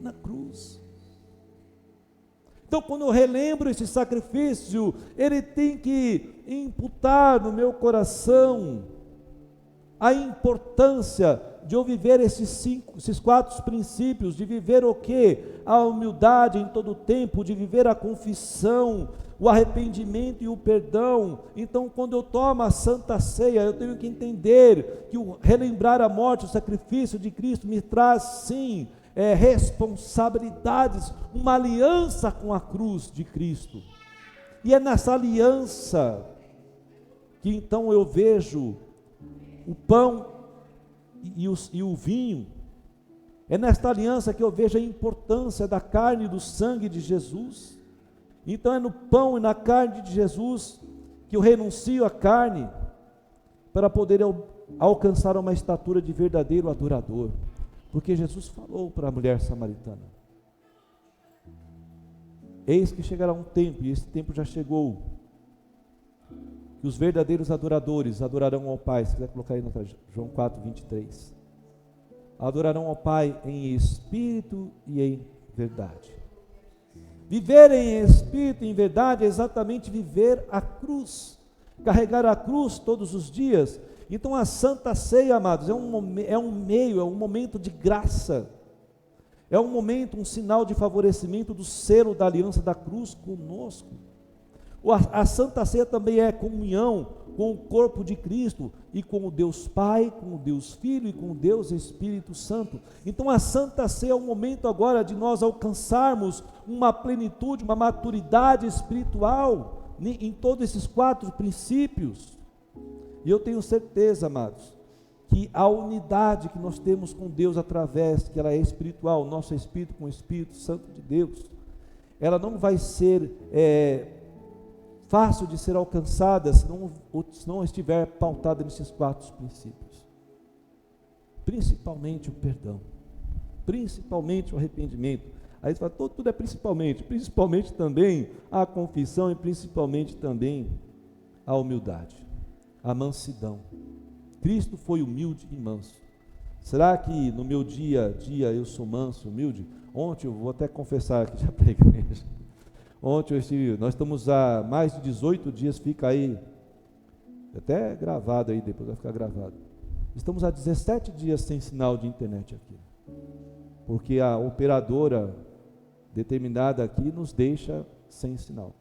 Na cruz. Então, quando eu relembro esse sacrifício, ele tem que imputar no meu coração a importância de eu viver esses 4 princípios, de viver o quê? A humildade em todo o tempo, de viver a confissão, o arrependimento e o perdão. Então, quando eu tomo a Santa Ceia, eu tenho que entender que o relembrar a morte, o sacrifício de Cristo me traz, sim, responsabilidades, uma aliança com a cruz de Cristo. E é nessa aliança que então eu vejo o pão e o vinho. É nesta aliança que eu vejo a importância da carne e do sangue de Jesus. Então é no pão e na carne de Jesus que eu renuncio à carne para poder alcançar uma estatura de verdadeiro adorador. Porque Jesus falou para a mulher samaritana: eis que chegará um tempo, e esse tempo já chegou, que os verdadeiros adoradores adorarão ao Pai. Se quiser colocar aí, João 4, 23. Adorarão ao Pai em espírito e em verdade. Viver em espírito e em verdade é exatamente viver a cruz, carregar a cruz todos os dias. Então a Santa Ceia, amados, é um momento de graça, é um momento, um sinal de favorecimento do selo da aliança da cruz conosco. A Santa Ceia também é comunhão com o corpo de Cristo e com o Deus Pai, com o Deus Filho e com o Deus Espírito Santo. Então a Santa Ceia é um momento agora de nós alcançarmos uma plenitude, uma maturidade espiritual em todos esses 4 princípios. E eu tenho certeza, amados, que a unidade que nós temos com Deus através, que ela é espiritual, nosso espírito com o Espírito Santo de Deus, ela não vai ser fácil de ser alcançada se não estiver pautada nesses 4 princípios. Principalmente o perdão, principalmente o arrependimento. Aí você fala, tudo é principalmente também a confissão e principalmente também a humildade, a mansidão. Cristo foi humilde e manso. Será que no meu dia a dia eu sou manso, humilde? Ontem, eu vou até confessar aqui já para a igreja, ontem nós estamos há mais de 18 dias, fica aí, até gravado aí, depois vai ficar gravado. Estamos há 17 dias sem sinal de internet aqui, porque a operadora determinada aqui nos deixa sem sinal.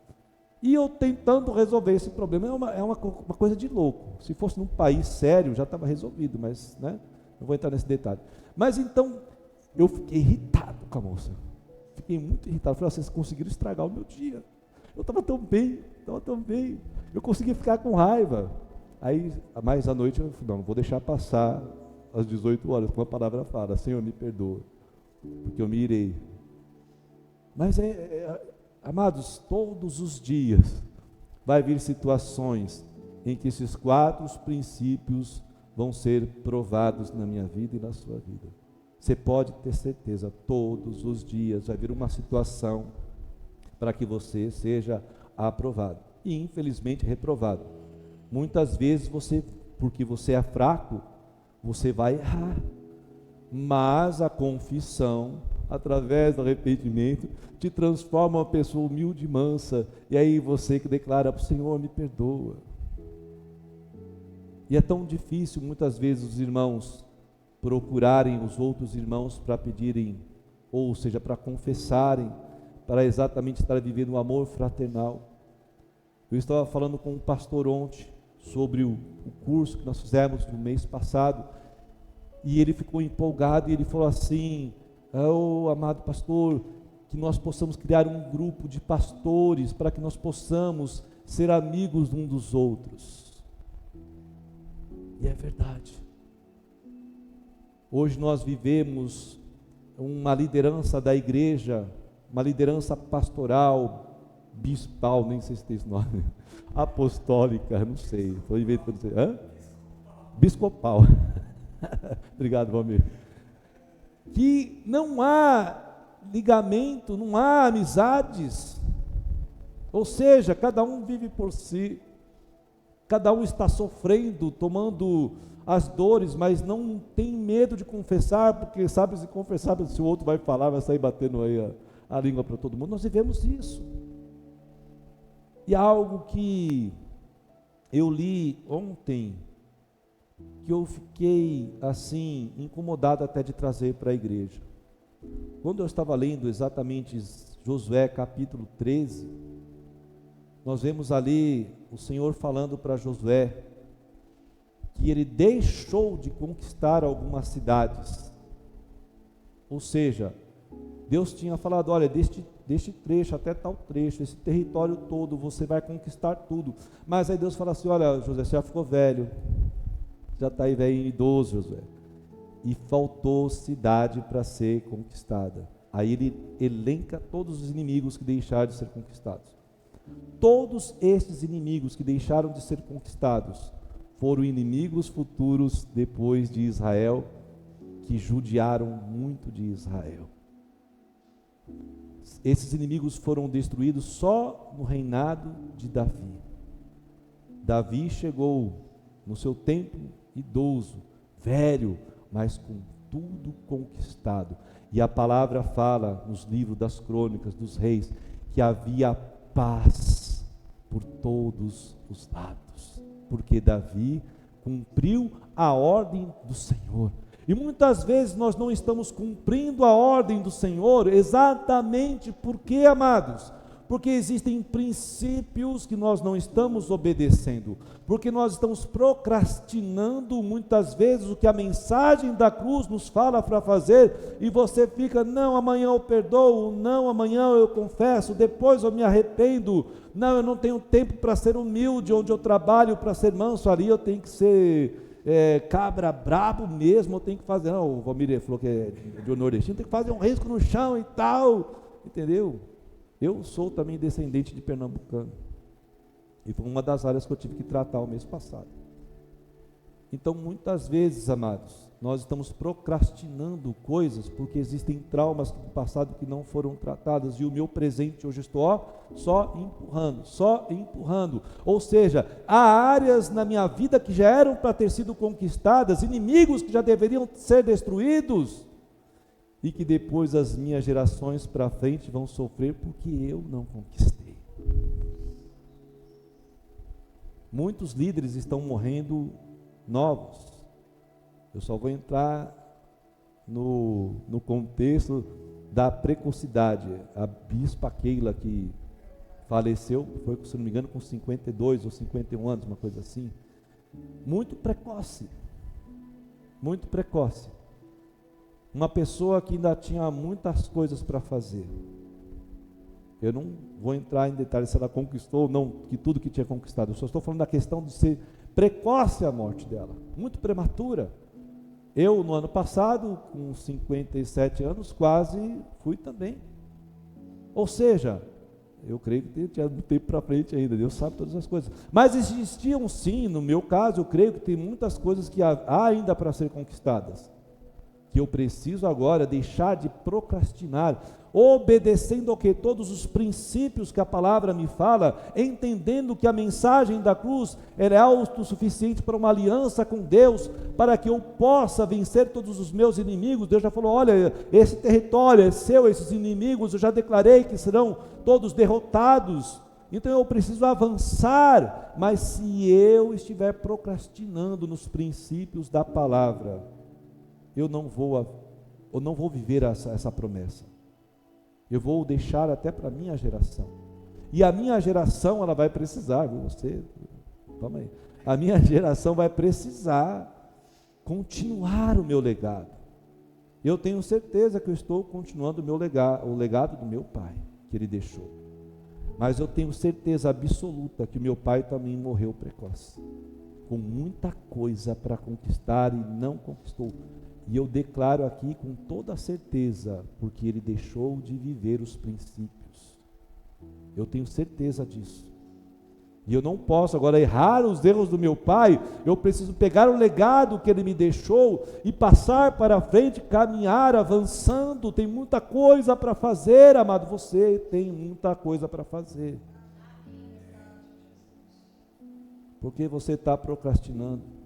E eu tentando resolver esse problema, é uma coisa de louco. Se fosse num país sério, já estava resolvido, mas, né, não vou entrar nesse detalhe. Mas então, eu fiquei irritado com a moça. Fiquei muito irritado. Falei, vocês conseguiram estragar o meu dia. Eu estava tão bem. Eu consegui ficar com raiva. Aí, mais à noite, eu falei, não vou deixar passar às 18 horas, como a palavra fala, Senhor, me perdoa, porque eu me irei. Mas amados, todos os dias vai vir situações em que esses 4 princípios vão ser provados na minha vida e na sua vida. Você pode ter certeza, todos os dias vai vir uma situação para que você seja aprovado e infelizmente reprovado. Muitas vezes porque você é fraco, você vai errar, mas a confissão, através do arrependimento, te transforma uma pessoa humilde e mansa, e aí você que declara para o Senhor, me perdoa. E é tão difícil muitas vezes os irmãos procurarem os outros irmãos para pedirem, ou seja, para confessarem, para exatamente estar vivendo um amor fraternal. Eu estava falando com um pastor ontem sobre o curso que nós fizemos no mês passado, e ele ficou empolgado e ele falou assim, amado pastor, que nós possamos criar um grupo de pastores para que nós possamos ser amigos um dos outros. E é verdade. Hoje nós vivemos uma liderança da igreja, uma liderança pastoral, bispal, nem sei se tem esse nome, apostólica, não sei, estou inventando, biscopal. Obrigado, Valmir. Que não há ligamento, não há amizades, ou seja, cada um vive por si, cada um está sofrendo, tomando as dores, mas não tem medo de confessar, porque sabe se confessar, se o outro vai falar, vai sair batendo aí a língua para todo mundo. Nós vivemos isso. E algo que eu li ontem, que eu fiquei assim incomodado até de trazer para a igreja. Quando eu estava lendo exatamente Josué capítulo 13, nós vemos ali o Senhor falando para Josué que ele deixou de conquistar algumas cidades. Ou seja, Deus tinha falado, olha, deste trecho até tal trecho, esse território todo, você vai conquistar tudo. Mas aí Deus fala assim, olha, Josué, você já ficou velho, já está aí velho e idoso, Josué, e faltou cidade para ser conquistada. Aí ele elenca todos os inimigos que deixaram de ser conquistados. Todos esses inimigos que deixaram de ser conquistados foram inimigos futuros depois de Israel, que judiaram muito de Israel. Esses inimigos foram destruídos só no reinado de Davi. Davi chegou no seu tempo idoso, velho, mas com tudo conquistado. E a palavra fala nos livros das crônicas dos reis que havia paz por todos os lados, porque Davi cumpriu a ordem do Senhor. E muitas vezes nós não estamos cumprindo a ordem do Senhor, exatamente porque, amados, porque existem princípios que nós não estamos obedecendo, porque nós estamos procrastinando muitas vezes o que a mensagem da cruz nos fala para fazer, e você fica, não, amanhã eu perdoo, não, amanhã eu confesso, depois eu me arrependo, não, eu não tenho tempo para ser humilde, onde eu trabalho para ser manso, ali eu tenho que ser cabra brabo mesmo, eu tenho que fazer, não, o Valmir falou que é de nordestino, tem que fazer um risco no chão e tal, entendeu? Eu sou também descendente de pernambucano, e foi uma das áreas que eu tive que tratar o mês passado. Então muitas vezes, amados, nós estamos procrastinando coisas, porque existem traumas do passado que não foram tratadas, e o meu presente hoje estou só empurrando, ou seja, há áreas na minha vida que já eram para ter sido conquistadas, inimigos que já deveriam ser destruídos, e que depois as minhas gerações para frente vão sofrer porque eu não conquistei. Muitos líderes estão morrendo novos. Eu só vou entrar no contexto da precocidade. A bispa Keila, que faleceu, foi, se não me engano, com 52 ou 51 anos, uma coisa assim. Muito precoce. Muito precoce. Uma pessoa que ainda tinha muitas coisas para fazer. Eu não vou entrar em detalhes se ela conquistou ou não, que tudo que tinha conquistado. Eu só estou falando da questão de ser precoce a morte dela, muito prematura. Eu, no ano passado, com 57 anos, quase fui também. Ou seja, eu creio que tinha muito tempo para frente ainda, Deus sabe todas as coisas. Mas existiam sim, no meu caso, eu creio que tem muitas coisas que há ainda para ser conquistadas, que eu preciso agora deixar de procrastinar, obedecendo ao que? Todos os princípios que a palavra me fala, entendendo que a mensagem da cruz é autossuficiente para uma aliança com Deus, para que eu possa vencer todos os meus inimigos. Deus já falou, olha, esse território é seu, esses inimigos eu já declarei que serão todos derrotados. Então eu preciso avançar, mas se eu estiver procrastinando nos princípios da palavra, eu não vou viver essa promessa. Eu vou deixar até para a minha geração. E a minha geração, ela vai precisar, viu? Vamos aí. A minha geração vai precisar continuar o meu legado. Eu tenho certeza que eu estou continuando o legado do meu pai, que ele deixou. Mas eu tenho certeza absoluta que o meu pai também morreu precoce, com muita coisa para conquistar e não conquistou. E eu declaro aqui com toda certeza, porque ele deixou de viver os princípios. Eu tenho certeza disso. E eu não posso agora errar os erros do meu pai, eu preciso pegar o legado que ele me deixou e passar para frente, caminhar, avançando. Tem muita coisa para fazer, amado, você tem muita coisa para fazer. Por que você está procrastinando?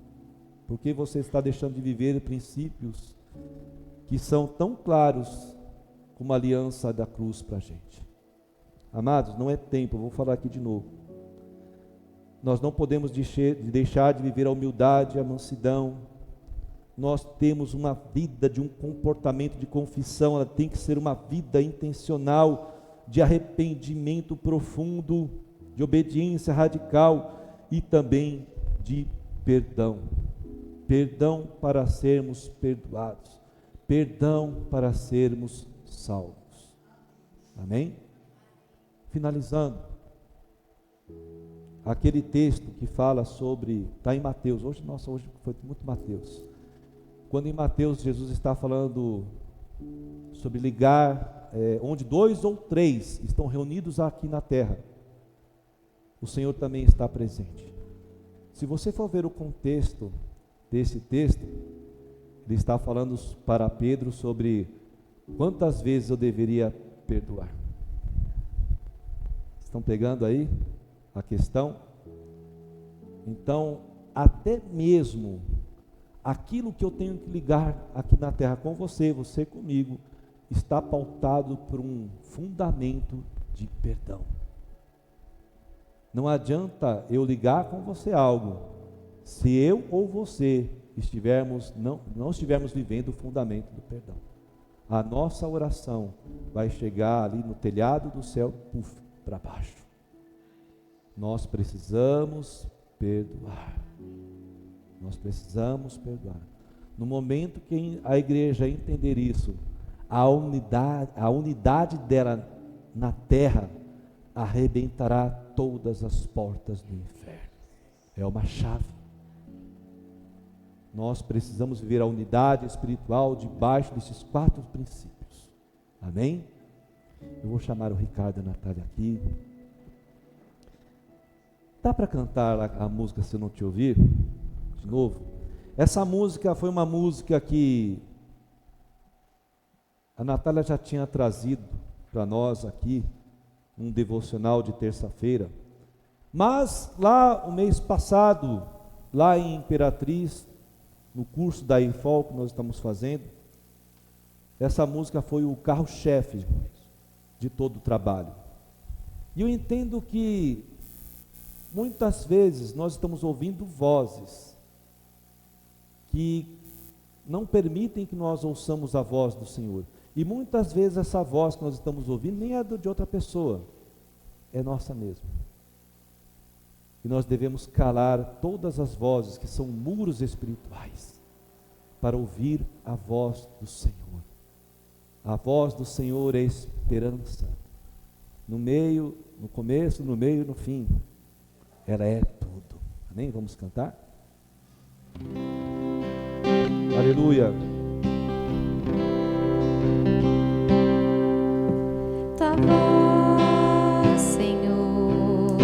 Porque você está deixando de viver princípios que são tão claros como a aliança da cruz para a gente. Amados, não é tempo, eu vou falar aqui de novo. nós não podemos deixar de viver a humildade e a mansidão. Nós temos uma vida de um comportamento de confissão, ela tem que ser uma vida intencional, de arrependimento profundo, de obediência radical e também de perdão. Perdão para sermos perdoados, perdão para sermos salvos. Amém? Finalizando, aquele texto que fala sobre, está em Mateus, hoje foi muito Mateus, quando em Mateus Jesus está falando sobre ligar, onde 2 ou 3 estão reunidos aqui na terra, o Senhor também está presente. Se você for ver o contexto desse texto, ele está falando para Pedro sobre quantas vezes eu deveria perdoar. Estão pegando aí a questão? Então, até mesmo aquilo que eu tenho que ligar aqui na terra com você, você comigo, está pautado por um fundamento de perdão. Não adianta eu ligar com você algo, se eu ou você não estivermos vivendo o fundamento do perdão. A nossa oração vai chegar ali no telhado do céu, para baixo. Nós precisamos perdoar. Nós precisamos perdoar. No momento que a igreja entender isso, a unidade dela na terra arrebentará todas as portas do inferno. É uma chave. Nós precisamos viver a unidade espiritual debaixo desses 4 princípios. Amém? Eu vou chamar o Ricardo e a Natália aqui. Dá para cantar a música Se Eu Não Te Ouvir? De novo. Essa música foi uma música que a Natália já tinha trazido para nós aqui, um devocional de terça-feira. Mas lá o mês passado, lá em Imperatriz, no curso da IFOL que nós estamos fazendo, essa música foi o carro-chefe de todo o trabalho. E eu entendo que muitas vezes nós estamos ouvindo vozes que não permitem que nós ouçamos a voz do Senhor. E muitas vezes essa voz que nós estamos ouvindo nem é de outra pessoa, é nossa mesmo. E nós devemos calar todas as vozes que são muros espirituais, para ouvir a voz do Senhor. A voz do Senhor é esperança. No meio, no começo, no meio e no fim, ela é tudo. Amém? Vamos cantar? Aleluia. Tua voz, Senhor,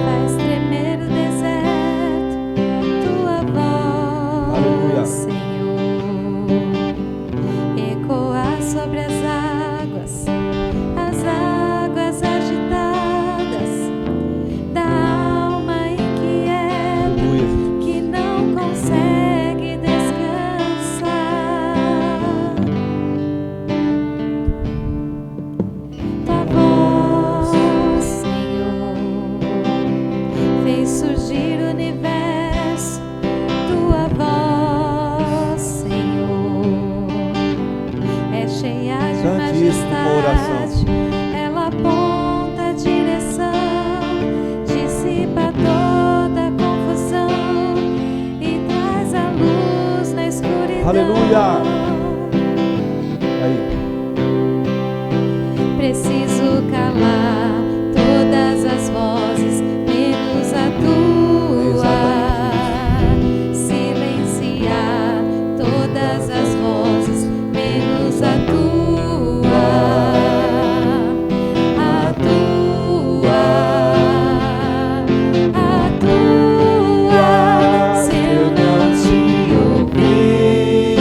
faz tremer o deserto. Tua voz, Aleluia. Senhor, ecoa sobre as águas agitadas da alma inquieta. Aleluia. Que não consegue descansar. Tua voz, Senhor, fez surgir o universo. Tua voz, Senhor, é cheia de Cante isso numa oração. majestade. Ela aponta a direção, dissipa toda a confusão e traz a luz na escuridão. Aleluia. Aí. Preciso calar todas as vozes, menos a tua. Silenciar todas as vozes, menos a tua. A tua. A tua. Se eu não te ouvir,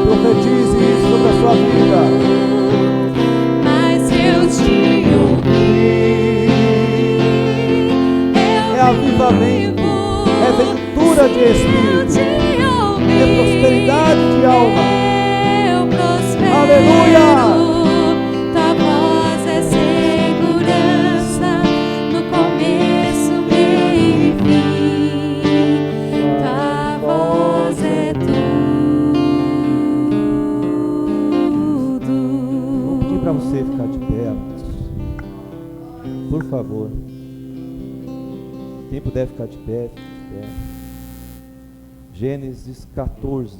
Profetize isso sobre a sua vida. Mas eu te ouvi. É avivamento, é ventura de espírito, é prosperidade de alma. Aleluia! Tua voz é segurança no começo, meio e fim. Tua voz é tudo. Vou pedir para você ficar de pé, amados. Por favor. Quem puder ficar de pé, fique de pé. Gênesis 14.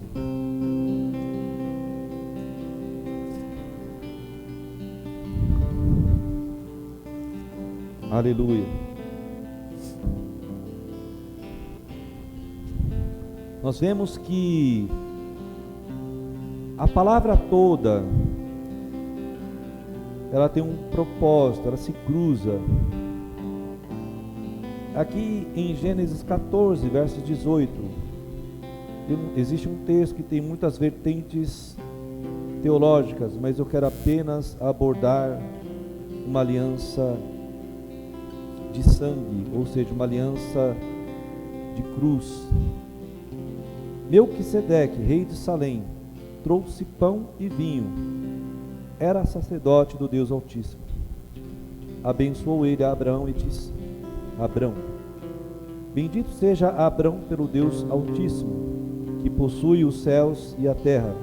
Aleluia. Nós vemos que a palavra toda, ela tem um propósito, ela se cruza. Aqui em Gênesis 14, verso 18, existe um texto que tem muitas vertentes teológicas, mas eu quero apenas abordar uma aliança de sangue, ou seja, uma aliança de cruz. Melquisedeque, rei de Salém, trouxe pão e vinho, era sacerdote do Deus Altíssimo. Abençoou ele a Abraão e disse: Abrão, bendito seja Abrão pelo Deus Altíssimo, que possui os céus e a terra,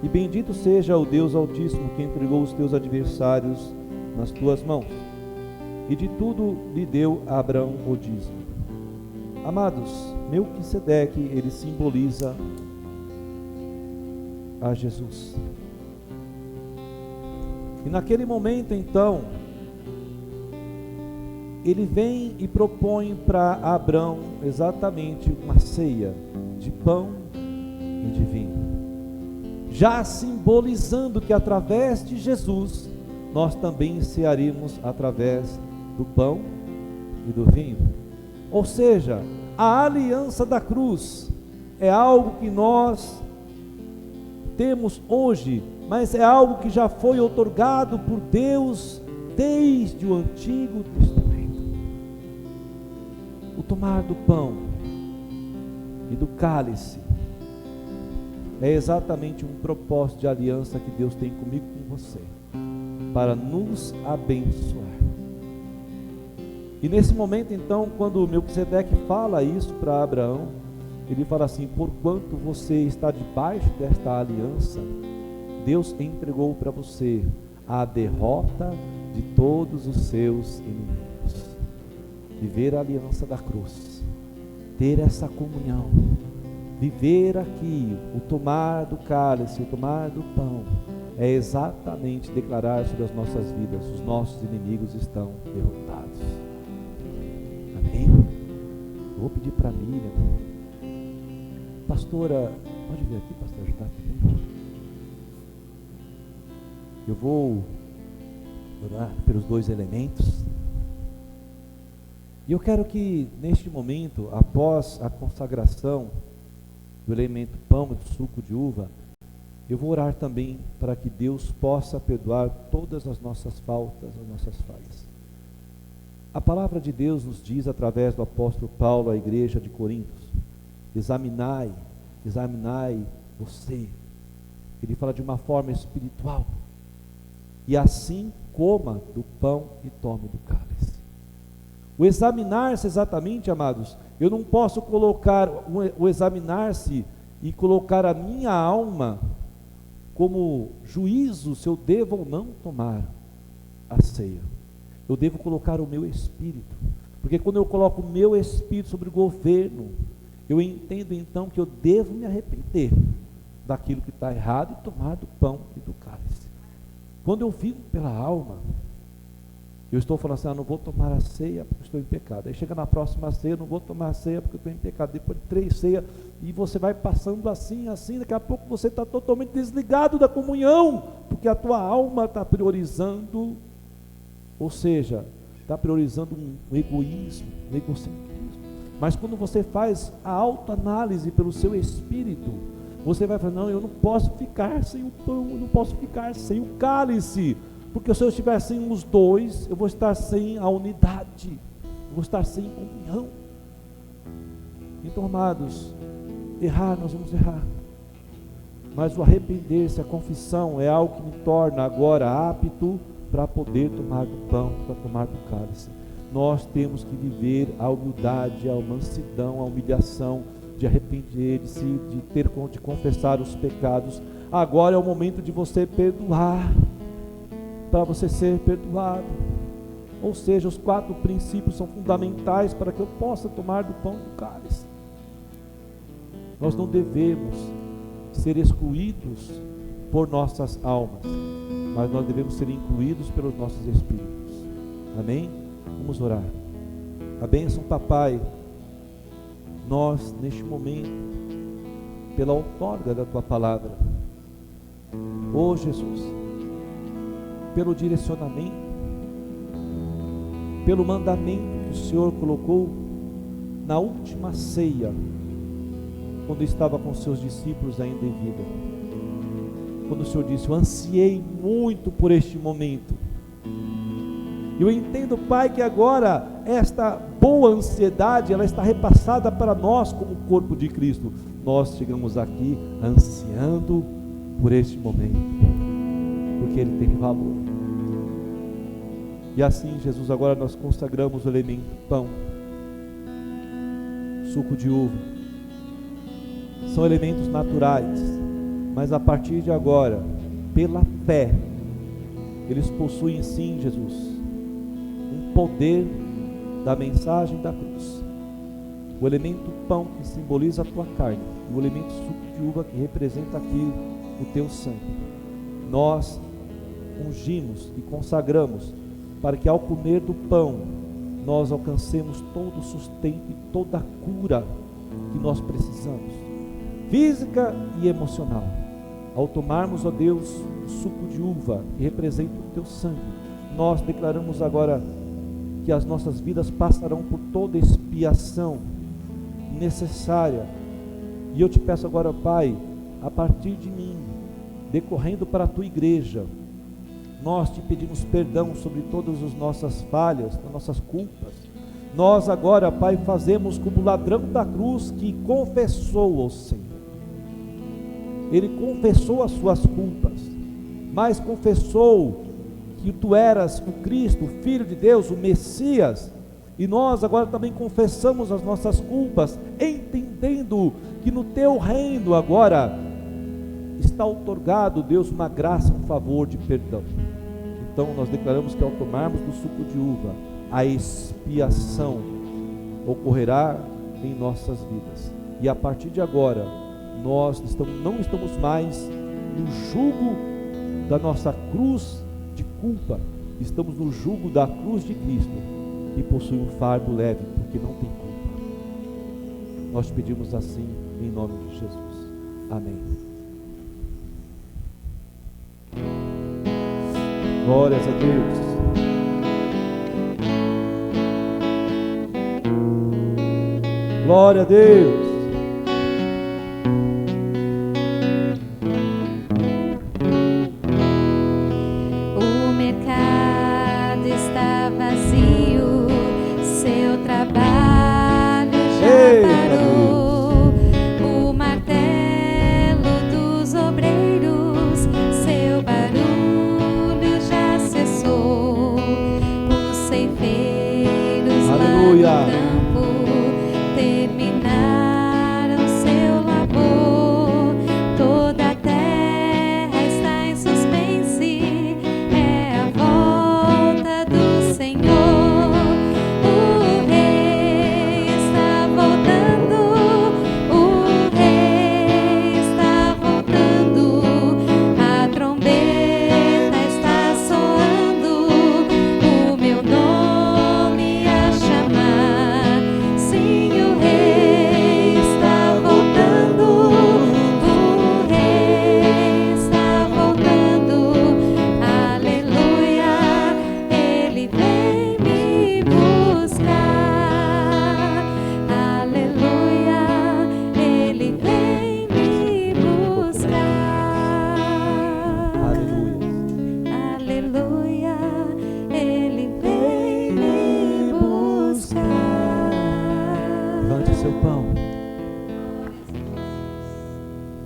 e bendito seja o Deus Altíssimo, que entregou os teus adversários nas tuas mãos. E de tudo lhe deu a Abrão o dízimo. Amados, Melquisedeque, ele simboliza a Jesus. E naquele momento então, ele vem e propõe para Abrão exatamente uma ceia de pão e de vinho, já simbolizando que através de Jesus nós também cearemos através do pão e do vinho. Ou seja, a aliança da cruz é algo que nós temos hoje, mas é algo que já foi outorgado por Deus desde o Antigo Testamento. O tomar do pão e do cálice é exatamente um propósito de aliança que Deus tem comigo e com você, para nos abençoar. E nesse momento então, quando Melquisedeque fala isso para Abraão, ele fala assim: porquanto você está debaixo desta aliança, Deus entregou para você a derrota de todos os seus inimigos. Viver a aliança da cruz, ter essa comunhão, viver aqui, o tomar do cálice, o tomar do pão, é exatamente declarar sobre as nossas vidas: os nossos inimigos estão derrotados. Amém? Eu vou pedir para Miriam, pastora, pode vir aqui, pastor, ajudar também. Eu vou orar pelos dois elementos. E eu quero que neste momento, após a consagração do elemento pão e do suco de uva, eu vou orar também para que Deus possa perdoar todas as nossas faltas, as nossas falhas. A palavra de Deus nos diz através do apóstolo Paulo à igreja de Coríntios: examinai você. Ele fala de uma forma espiritual. E assim coma do pão e tome do cálice. O examinar-se exatamente, amados, eu não posso colocar o examinar-se e colocar a minha alma como juízo se eu devo ou não tomar a ceia. Eu devo colocar o meu espírito, porque quando eu coloco o meu espírito sobre o governo, eu entendo então que eu devo me arrepender daquilo que está errado e tomar do pão e do cálice. Quando eu vivo pela alma, eu estou falando assim: não vou tomar a ceia porque estou em pecado. Aí chega na próxima ceia: não vou tomar a ceia porque estou em pecado. Depois de 3 ceias, e você vai passando assim, daqui a pouco você está totalmente desligado da comunhão, porque a tua alma está priorizando, ou seja, está priorizando um egoísmo, um egocentrismo. Mas quando você faz a autoanálise pelo seu espírito, você vai falar, não, eu não posso ficar sem o pão, eu não posso ficar sem o cálice, porque se eu estiver sem os dois, eu vou estar sem a unidade, eu vou estar sem comunhão. Então, amados, errar, nós vamos errar, mas o arrepender-se, a confissão é algo que me torna agora apto para poder tomar do pão, para tomar do cálice. Nós temos que viver a humildade, a mansidão, a humilhação, de arrepender-se, de confessar os pecados. Agora é o momento de você perdoar, para você ser perdoado. Ou seja, os 4 princípios são fundamentais para que eu possa tomar do pão do cálice. Nós não devemos ser excluídos por nossas almas, mas nós devemos ser incluídos pelos nossos espíritos. Amém? Vamos orar. A bênção, papai, nós neste momento, pela outorga da tua palavra, ó Jesus, pelo direcionamento, pelo mandamento que o Senhor colocou na última ceia, quando estava com seus discípulos ainda em vida, quando o Senhor disse, eu ansiei muito por este momento. Eu entendo, Pai, que agora esta boa ansiedade, ela está repassada para nós como corpo de Cristo. Nós chegamos aqui ansiando por este momento, porque ele tem valor. E assim, Jesus, agora nós consagramos o elemento pão, suco de uva. São elementos naturais, mas a partir de agora, pela fé, eles possuem sim, Jesus, poder da mensagem da cruz. O elemento pão que simboliza a tua carne, e o elemento suco de uva que representa aqui o teu sangue. Nós ungimos e consagramos para que ao comer do pão nós alcancemos todo o sustento e toda a cura que nós precisamos, física e emocional. Ao tomarmos, ó Deus, o suco de uva que representa o teu sangue, nós declaramos agora que as nossas vidas passarão por toda expiação necessária. E eu te peço agora, Pai, a partir de mim, decorrendo para a tua igreja, nós te pedimos perdão sobre todas as nossas falhas, as nossas culpas. Nós agora, Pai, fazemos como o ladrão da cruz que confessou ao Senhor. Ele confessou as suas culpas, mas confessou que tu eras o Cristo, o Filho de Deus, o Messias, e nós agora também confessamos as nossas culpas, entendendo que no teu reino agora está outorgado, Deus, uma graça, um favor de perdão. Então nós declaramos que ao tomarmos do suco de uva, a expiação ocorrerá em nossas vidas, e a partir de agora nós não estamos mais no jugo da nossa cruz de culpa, estamos no jugo da cruz de Cristo, que possui um fardo leve, porque não tem culpa. Nós te pedimos assim, em nome de Jesus. Amém. Glórias a Deus. Glória a Deus. O mercado está vazio, seu trabalho já parou. O martelo dos obreiros, seu barulho já cessou. Os ceifeiros lá no campo terminaram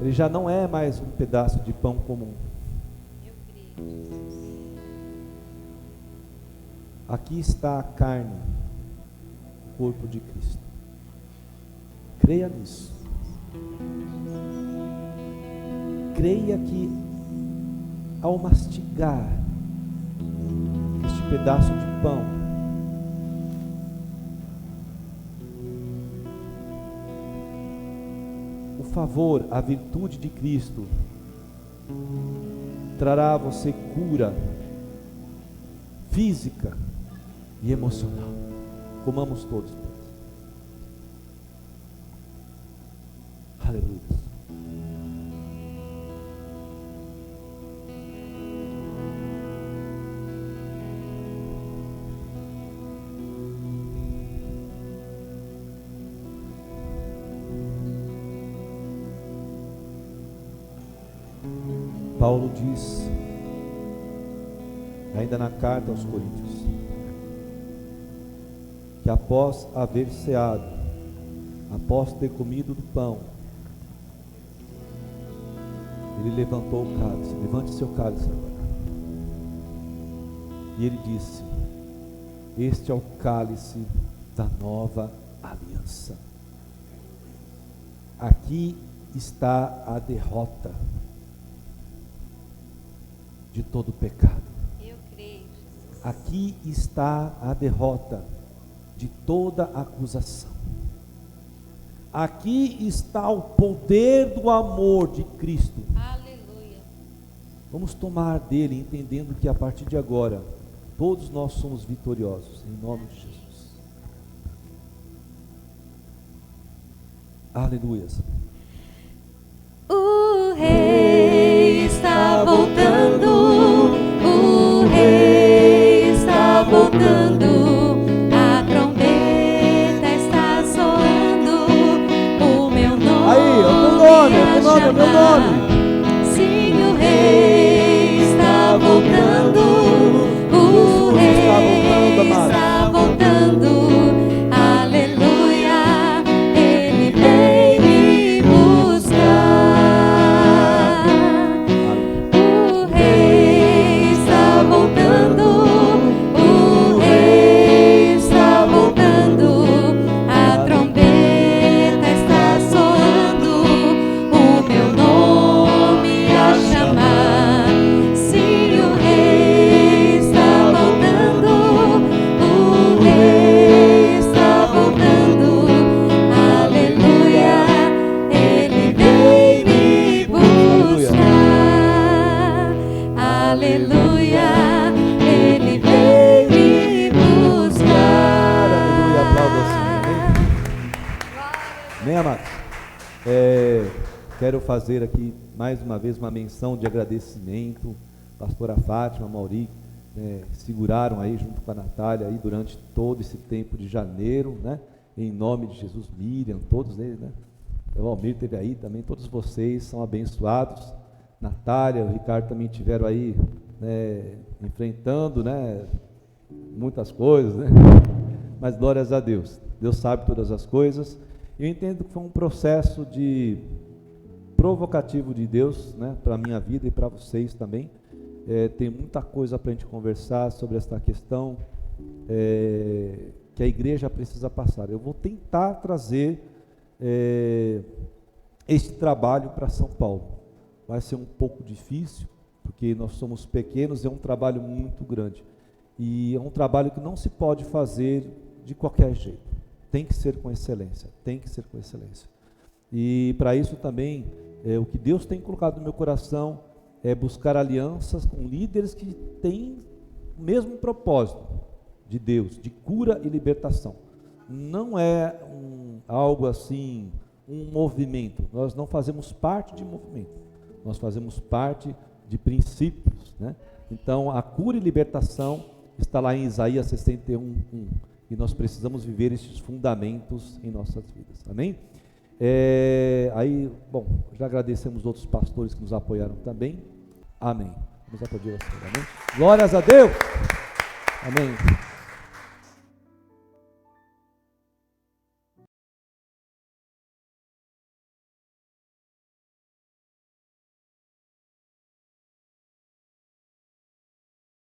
Ele já não é mais um pedaço de pão comum. Aqui está a carne, o corpo de Cristo. Creia nisso. Creia que ao mastigar este pedaço de pão, o favor, a virtude de Cristo trará a você cura física e emocional. Comamos todos. Aleluia. Paulo diz, ainda na carta aos Coríntios, que após haver ceado, após ter comido do pão, ele levantou o cálice. Levante seu cálice agora. E ele disse: este é o cálice da nova aliança. Aqui está a derrota de todo pecado. Eu creio. Aqui está a derrota de toda acusação. Aqui está o poder do amor de Cristo. Aleluia. Vamos tomar dele, entendendo que a partir de agora todos nós somos vitoriosos, em nome de Jesus. Aleluia. O rei está voltando, o rei está voltando, a trombeta está soando, o meu nome Aí, é o teu nome, é o teu nome, é o meu nome. Sim, o rei está voltando, o Jesus rei está voltando, amado. está voltando, aleluia, ele vem me buscar. O rei está voltando, o rei está voltando, a trombeta está soando, o meu nome a chamar. Sim, o rei está voltando, o rei está voltando, aleluia, ele vem me buscar, aleluia, ele vem me buscar. Aleluia, aplauda assim, amém, amados? Quero fazer aqui mais uma vez uma menção de agradecimento. Pastora Fátima, Mauri, seguraram aí junto com a Natália aí durante todo esse tempo de janeiro, né? Em nome de Jesus, Miriam, todos eles, né? O Almir esteve aí também, todos vocês são abençoados. Natália, o Ricardo também tiveram aí, né, enfrentando, né, muitas coisas, né? Mas glórias a Deus, Deus sabe todas as coisas. Eu entendo que foi um processo provocativo de Deus, né, para a minha vida e para vocês também. Tem muita coisa para a gente conversar sobre esta questão que a igreja precisa passar. Eu vou tentar trazer este trabalho para São Paulo. Vai ser um pouco difícil, porque nós somos pequenos, é um trabalho muito grande. E é um trabalho que não se pode fazer de qualquer jeito. Tem que ser com excelência, tem que ser com excelência. E para isso também, o que Deus tem colocado no meu coração é buscar alianças com líderes que têm o mesmo propósito de Deus, de cura e libertação. Não é algo assim, um movimento. Nós não fazemos parte de movimento, nós fazemos parte de princípios, né? Então a cura e libertação está lá em Isaías 61:1. E nós precisamos viver esses fundamentos em nossas vidas, amém? Bom, já agradecemos outros pastores que nos apoiaram também, amém. Vamos aplaudir a Senhor, amém? Glórias a Deus, amém.